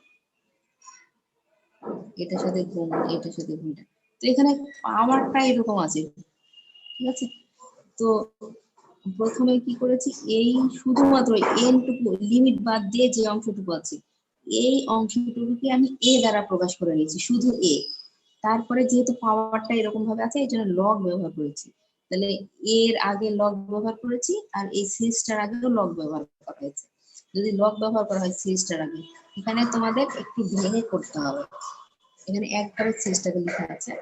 এটার সাথে গুণ, এটার সাথে গুণ। তো এখানে পাওয়ারটা এরকম আছে, ঠিক আছে? তো প্রথমে কি করেছি, এই শুধুমাত্র n টুকু লিমিট বাদ দিয়ে যে অংশটুকু আছে, এই অংশটুকুকে আমি a দ্বারা প্রকাশ করে নিয়েছি, শুধু a। তারপরে যেহেতু পাওয়ারটা এরকম ভাবে আছে, এই জন্য লগ ব্যবহার করেছি। তাহলে এর আগে লগ ব্যবহার করেছি, আর এই সিরিজটার আগেও লগ ব্যবহার করা হয়েছে। যদি লগ ব্যবহার করা হয় সিরিজটার আগে, এখানে তোমাদের একটু ভেঙে করতে হবে। এখানে একবারে সিরিজটাকে লেখা আছে,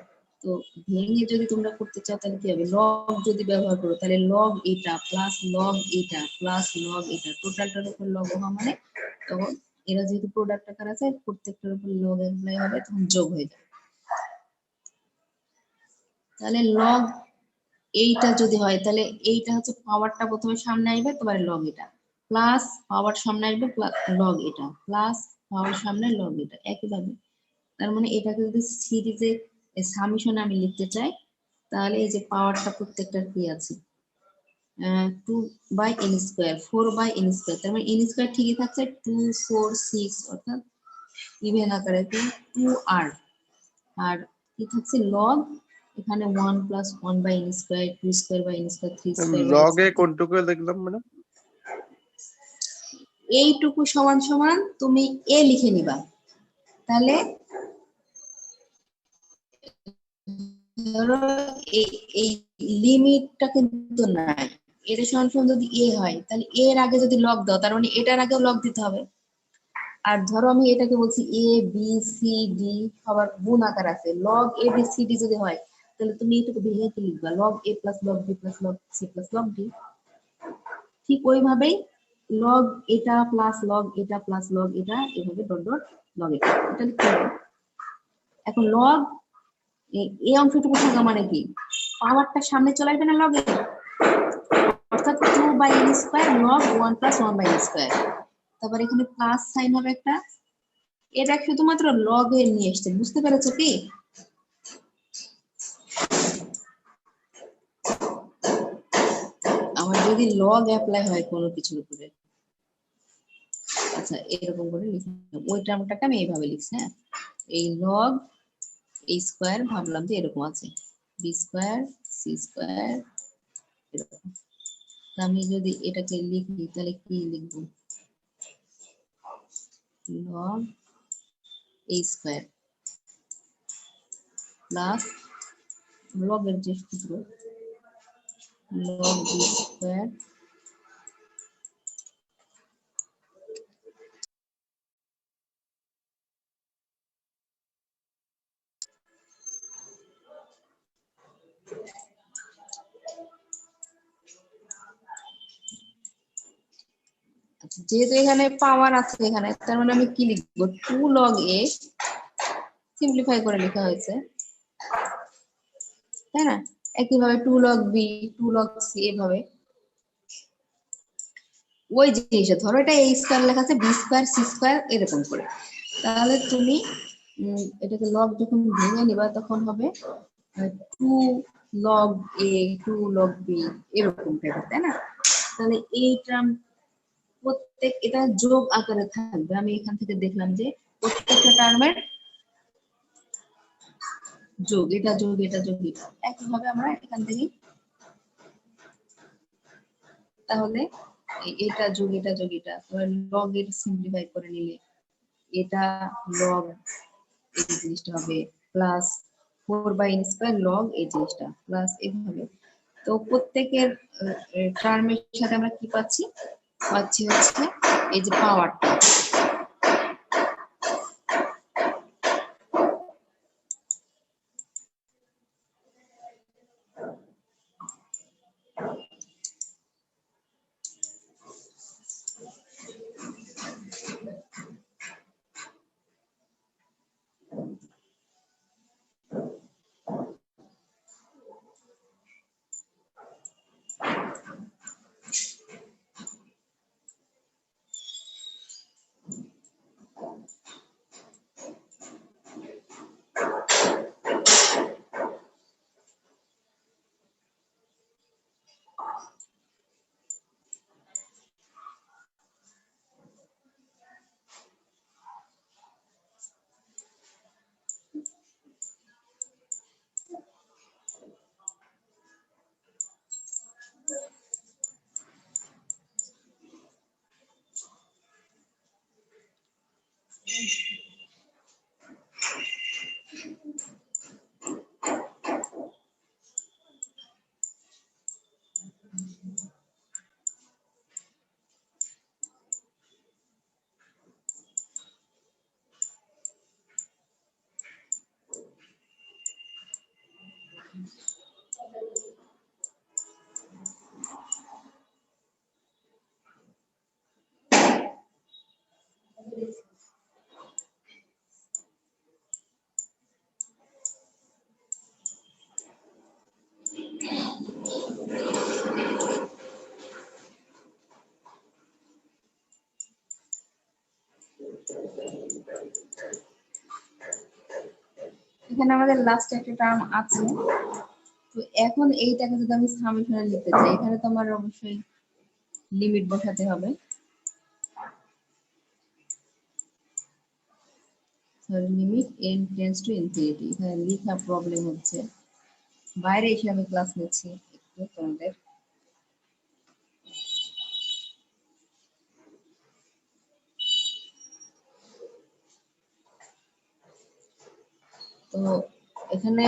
তো ভেঙে যদি তোমরা করতে চাও তাহলে কি হবে, লগ যদি ব্যবহার করো তাহলে লগ এটা প্লাস লগ এটা প্লাস লগ এটা, টোটালটার উপর লগ হওয়া মানে তখন এরা যেহেতু প্রোডাক্ট আকার আছে, প্রত্যেকটার উপর লগ অ্যাপ্লাই হবে, তখন যোগ হয়ে যাবে। তাহলে লগ এইটা যদি হয়, তাহলে এইটা হচ্ছে পাওয়ারটা প্রথমে সামনে আসবে, তোমার লগ এটা প্লাস পাওয়ার সামনে আসবে লগ এটা প্লাস পাওয়ার সামনে লগ এটা, একইভাবে। তার মানে এটাকে যদি সিরিজে সামেশন আমি লিখতে চাই, তাহলে এই যে পাওয়ারটা প্রত্যেকটার কি আছে, 2/n², 4/n², তার মানে n² ঠিকই থাকছে, 2, 4, 6, অর্থাৎ ইভেন আকারে 2r। আর কি থাকছে, লগ এখানে 1 প্লাস 1/n², 2² n², 3² লগে কোনটুকু দেখলাম মানে এইটুকু সমান সমান তুমি a লিখে নিবা, তাহলে ধরো এই লিমিটটা কিন্তু নাই, এর সমান সমান যদি a হয়, তাহলে a এর আগে যদি লগ দাও, তার মানে এটার আগেও লগ দিতে হবে। আর ধরো আমি এটাকে বলছি a b c d, সবার গুণ আকার আছে, log a b c d যদি হয়, তাহলে তুমি এটাকে ভেঙে কি লিখবা, log a plus log b plus log c plus log d। ঠিক ওইভাবেই লগ এটা প্লাস লগ এটা প্লাস লগ এটা, এভাবে ডট ডট লগ এটা, এটা লিখতে হবে। এখন লগ এই অংশটুকু থাকা মানে কি, পাওয়ারটা সামনে চলে আসবে না লগে, অর্থাৎ 2/n² লগ 1 প্লাস 1/n²। তারপর এখানে প্লাস সাইন হবে একটা, এটা শুধুমাত্র লগ এ নিয়ে এসছে, বুঝতে পেরেছো কি? আমার যদি লগ অ্যাপ্লাই হয় কোনো কিছুর উপরে, আচ্ছা এরকম করে লিখলাম, ওই টার্মটাকে আমি এইভাবে লিখছি। হ্যাঁ, এই লগ এই স্কয়ার ভাবলাম যে এরকম আছে, b² c² এরকম। আমি যদি এটাকে লিখি তাহলে কি লিখবো, লগ a² প্লাস লগের যে সূত্র লগ b² যেহেতু এখানে পাওয়ার আছে এখানে, তার মানে আমি কি লিখবো, 2 log a, সিম্পলিফাই করে লেখা হয়েছে, তাই না? একইভাবে 2 log b, 2 log c, এভাবে ওই জিনিসটা ধরো এটা a স্কয়ার লেখা আছে, b স্কয়ার, c স্কয়ার এরকম করে। তাহলে তুমি এটাকে লগ যখন ভেঙে নিবা তখন হবে 2 log a, 2 log b এরকম টাইপের, তাই না? তাহলে এই টার্ম প্রত্যেক এটা যোগ আকারে থাকবে। আমি এখান থেকে দেখলাম যে প্রত্যেকটা টার্মের যোগ, এটা যোগ, এটা যোগ, এটা একইভাবে আমরা এখান থেকে, তাহলে এটা যোগ, এটা যোগ, এটা লগ এর সিম্পলিফাই করে নিলে এটা লগ এই জিনিসটা হবে প্লাস 4/n স্কয়ার লগ এই জিনিসটা প্লাস এভাবে। তো প্রত্যেকের টার্মের সাথে আমরা কি পাচ্ছি, পাচ্ছি হচ্ছে এই যে পাওয়ারটা। এখানে আমাদের লাস্ট একটা টার্ম আছে। তো এখন এইটাকে যদি আমি সামেশনে লিখতে চাই, এখানে তো আমার অবশ্যই লিমিট বসাতে হবে। Limit n tends to infinity, এখানে লেখা প্রবলেম হচ্ছে, বাইরে এসে আমি ক্লাস নিচ্ছি একটু তোমাদের। তো এখানে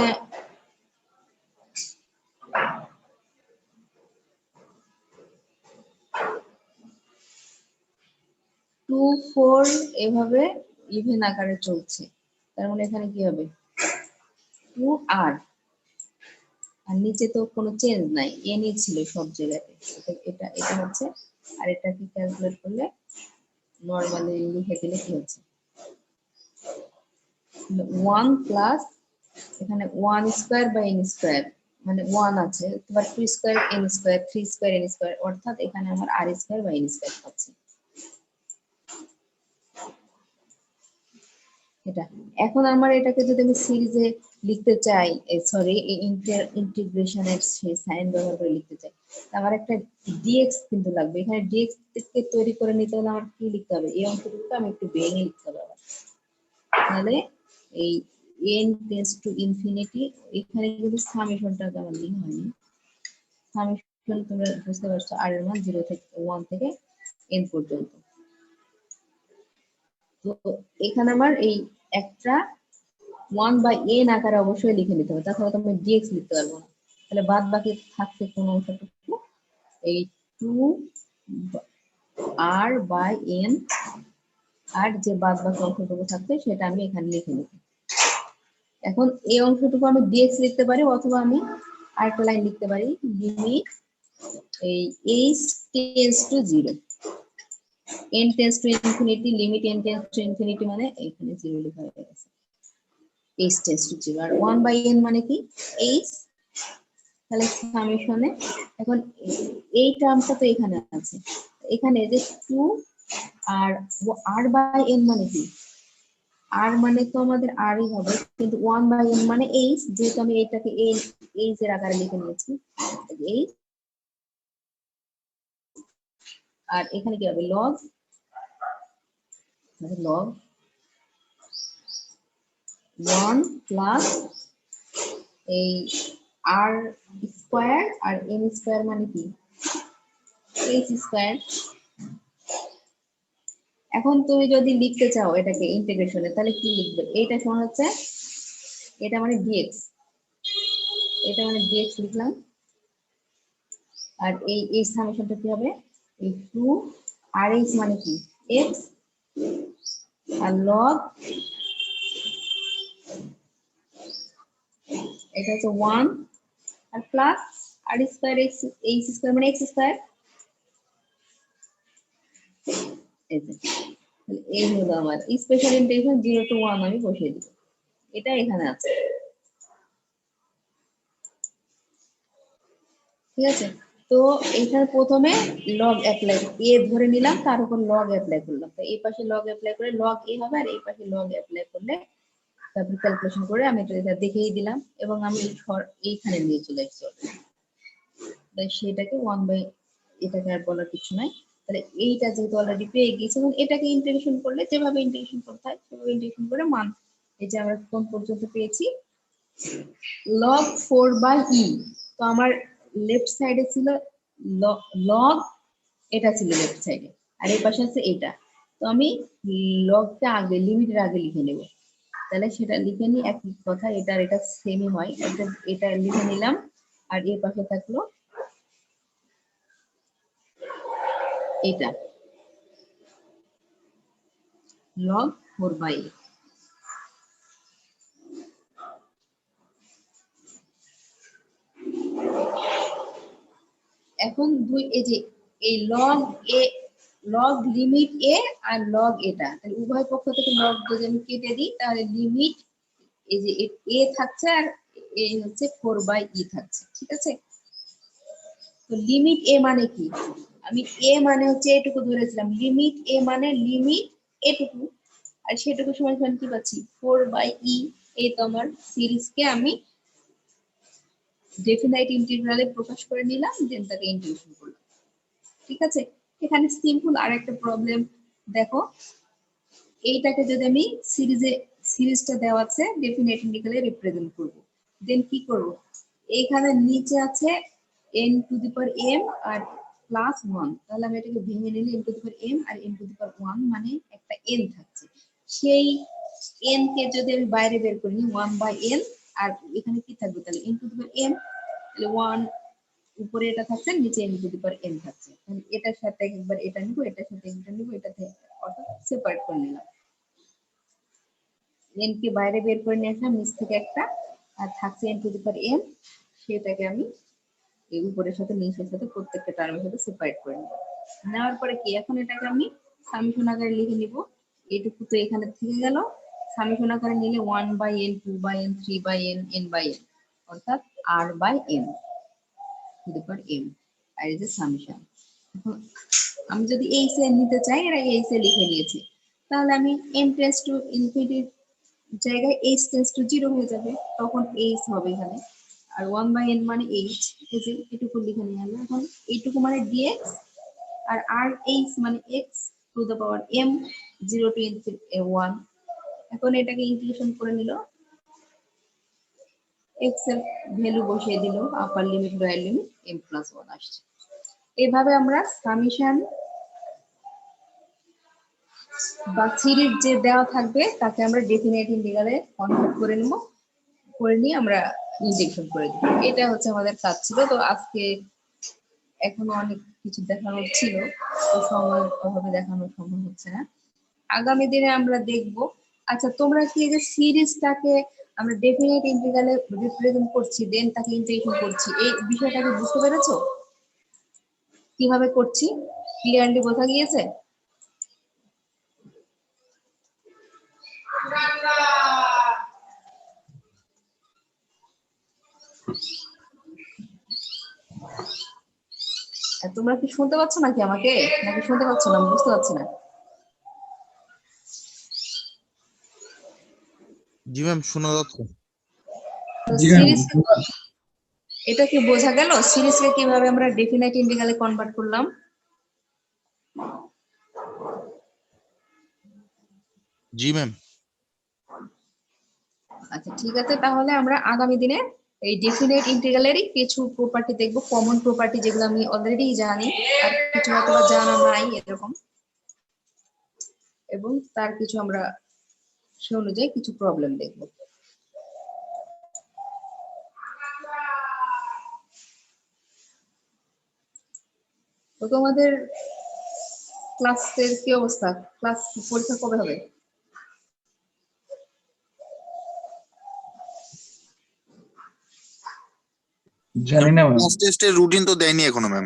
টু ফোর এভাবে ইভেন আকারে চলছে, তার মানে এখানে কি হবে 2r, আর নিচে তো কোনো চেঞ্জ নাই, এনই ছিল সব জায়গাতে। এটা এটা হচ্ছে, আর এটাকে ক্যালকুলেট করলে নরমালি লিখে দিলে কি হচ্ছে 1 প্লাস এখানে 1 স্কয়ার বাই n স্কয়ার, মানে 1 আছে, তোমার 2 square n square, 3 square n square, অর্থাৎ এখানে আমার r square by n square পাচ্ছি। এটা এখন আমার এটাকে যদি আমি সিরিজে লিখতে চাই, সরি ইন্টিগ্রেশনের সেই সাইন ব্যবহার করে লিখতে চাই, আমার একটা dx কিন্তু লাগবে। এখানে dx কে তৈরি করে নিতে হলে আমার কি লিখতে হবে, এই অংশটুকু আমি একটু ভেঙে লিখতে হবে। তাহলে এই n টেন্ডস টু ইনফিনিটি, এখানে কিন্তু সামেশনটা আমার লিখা হয়নি, সামেশন তোমরা বুঝতে পারছো, r এর মান 0 থেকে 1 থেকে n পর্যন্ত। তো এখানে আমার এই একটা 1/n আকারে অবশ্যই লিখে নিতে হবে, তাছাড়া তুমি dx লিখতে পারবো না। তাহলে বাদ বাকি থাকছে কোন অংশটুকু, এই 2r/n, আর যে বাদ বাকি অংশটুকু থাকছে সেটা আমি এখানে লিখে নেব। এখন এই অংশটুকু আমি dx লিখতে পারি, অথবা আমি আরেকটা লাইন লিখতে পারি, লিমিট এই h tends to 0, n tends to infinity, limit n tends to infinity মানে এখানে 0 লেখা হয়ে গেছে, h tends to 0। R 1/n মানে কি h, তাহলে সামেশনে এখন এই টার্মটা তো এখানে আছে, এখানে যে 2 আর r/n মানে কি, r মানে তো আমাদের r ই হবে, কিন্তু 1/n মানে h, যেহেতু আমি এটাকে h এর আকারে লিখে নিয়েছি h, আর এখানে কি হবে log log 1 প্লাস এই r স্কয়ার আর n স্কয়ার মানে কি h স্কয়ার। এখন তুমি যদি লিখতে চাও এটাকে ইন্টিগ্রেশনে, তাহলে কি লিখবে, এটা সমান হচ্ছে, এটা মানে dx, এটা মানে dx লিখলাম, আর এই সামেশনটা কি হবে, এই 2 আর h মানে কি x, আর log এটা হচ্ছে 1 আর প্লাস আর স্কয়ার x, h স্কয়ার মানে x স্কয়ার। এই হলো আমার স্পেশাল ইন্টিগ্রেশন 0 to 1 আমি বসিয়ে দিব, এটা এখানে আছে, ঠিক আছে। তো এখানে প্রথমে লগ অ্যাপ্লাই এ ধরে নিলাম, তার উপর লগ অ্যাপ্লাই করলাম, তো এই পাশে লগ অ্যাপ্লাই করে লগ এ হবে, আর এই পাশে লগ অ্যাপ্লাই করলে তারপর ক্যালকুলেশন করে আমি এটা দেখিয়ে দিলাম, এবং আমি এইখানে নিয়ে চলে এসেছি, তাই সেটাকে 1/, এটাকে আর বলার কিছু নাই। তাহলে এইটা যেহেতু অলরেডি পেয়ে গেছি, এবং এটাকে ইন্টিগ্রেশন করলে যেভাবে ইন্টিগ্রেশন করতে হয় সেভাবে ইন্টিগ্রেশন করে মান, এই যে আমরা কোন পর্যন্ত পেয়েছি log 4/e, তো আমার লেফট সাইডে ছিল log, এটা ছিল লেফট সাইডে, আর এই পাশে আছে এটা, তো আমি লগটা আগে লিমিটের আগে লিখে নেব, তাহলে সেটা লিখে নিই, একই কথা, এটা আর এটা সেমই হয়, এটা লিখে নিলাম, আর এই পাশে থাকলো এটা log 4/e। এখন দুই, এই যে এই লগ এ, লগ লিমিট এ আর লগ এটা, তাহলে উভয় পক্ষ থেকে লগ যদি আমি কেটে দিই, তাহলে লিমিট এই যে এ থাকছে, আর এই হচ্ছে 4/e থাকছে, ঠিক আছে। তো লিমিট এ মানে কি, আমি এ মানে হচ্ছে এটুকু ধরেছিলাম, লিমিট এ মানে লিমিট এটুকু, আর সেটুকু সমান সমান কি পাচ্ছি 4/e। এই তো আমার সিরিজকে আমি ডেফিনাইট ইন্টিগ্রালে প্রকাশ করে নিলাম, দেন তাকে ইন্টিগ্রেশন করলাম, ঠিক আছে। এখানে সিম্পল আর একটা প্রবলেম দেখো, এইটাকে যদি আমি সিরিজটা দেওয়া আছে ডেফিনাইট ইন্টিগ্রালে রিপ্রেজেন্ট করব, দেন কি করব, এইখানে নিচে আছে n to the power m আর প্লাস 1, তাহলে আমি এটাকে ভেঙে নিলে n to the power m আর n টু দি পাওয়ার 1 মানে একটা n থাকছে, সেই n কে যদি আমি বাইরে বের করি 1/n, আর এখানে কি থাকবে, তাহলে n to the power m, তাহলে 1 উপরে এটা থাকছে, নিচে n to the power n থাকছে, তাহলে এটার সাথে একবার এটা নিব, এটার সাথে এটা নিব, এটাতে অর্থাৎ সেপারেট করে নিলাম, n কে বাইরে বের করে নিয়ে আসলাম নিচ থেকে একটা, আর থাকছে n to the power m, সেটাকে আমি এই উপরের সাথে নিচের সাথে প্রত্যেকটা টার্মের সাথে সেপারেট করে নিব, নেওয়ার পরে কি, এখন এটাকে আমি সামেশন আকারে লিখে নিব, এইটুকু তো এখানে থেকে গেল, সামেশন আকারে নিলে 1/n 2/n 3/n n/n, অর্থাৎ r/n two the power m, আর এই যে সামেশন। এখন আমি যদি এই সে নিতে চাই, এর আগে এই সে লিখে নিয়েছি, তাহলে আমি n টেন্ডস টু ইনফিনিটির জায়গায় h টেন্ডস টু 0 হয়ে যাবে, তখন h হবে এখানে, আর 1/n মানে h, এই যে এটুকু লিখে নিয়ে গেল, এখন এইটুকু মানে dx, আর h মানে x to the power m 0 to 1। এখন এটাকে ইন্টিগ্রেশন করে নিল, x এর ভ্যালু বসিয়ে দিল, আপার limit lower limit m plus 1 আসছে। এইভাবে আমরা সামেশন বা সিরিজ যে দেওয়া থাকবে তাকে আমরা ডেফিনাইট ইন্টিগ্রালে কনভার্ট করে নেব, করে নিয়ে আমরা ইন্টিগ্রেশন করে দেব, এটা হচ্ছে আমাদের কাজ ছিল। তো আজকে এখনো অনেক কিছু দেখানোর ছিল, তো সময় অভাবে দেখানো সম্ভব হচ্ছে না, আগামী দিনে আমরা দেখব। আচ্ছা, তোমরা কি এই যে সিরিজটাকে আমরা ডেফিনাইট ইন্টিগ্রালে রিপ্রেজেন্ট করছি, দেন তাকে ইন্টিগ্রেশন করছি, এই বিষয়টাকে বুঝতে পেরেছো কিভাবে করছি, ক্লিয়ারলি বোঝা গিয়েছে? আর তোমরা কি শুনতে পাচ্ছ নাকি আমাকে, নাকি শুনতে পাচ্ছ না? আমি বুঝতে পারছি না। জি ম্যাম, শোনা যাচ্ছে। সিরিজ, এটা কি বোঝা গেল সিরিজকে কিভাবে আমরা ডেফিনাইট ইন্টিগ্রালে কনভার্ট করলাম? জি ম্যাম। আচ্ছা ঠিক আছে, তাহলে আমরা আগামী দিনে এই ডেফিনাইট ইন্টিগ্রালেরই কিছু প্রপার্টি দেখব, কমন প্রপার্টি যেগুলো আমি অলরেডি জানি আর কিছু হয়তো বা জানা নাই এরকম, এবং তার কিছু আমরা সে অনুযায়ী কিছু প্রবলেম দেখব। তো তোমাদের ক্লাসের কি অবস্থা? ক্লাস পরীক্ষা কবে হবে? জানি না ম্যাম। ক্লাস টেস্টের রুটিন তো দেয়নি এখনো ম্যাম।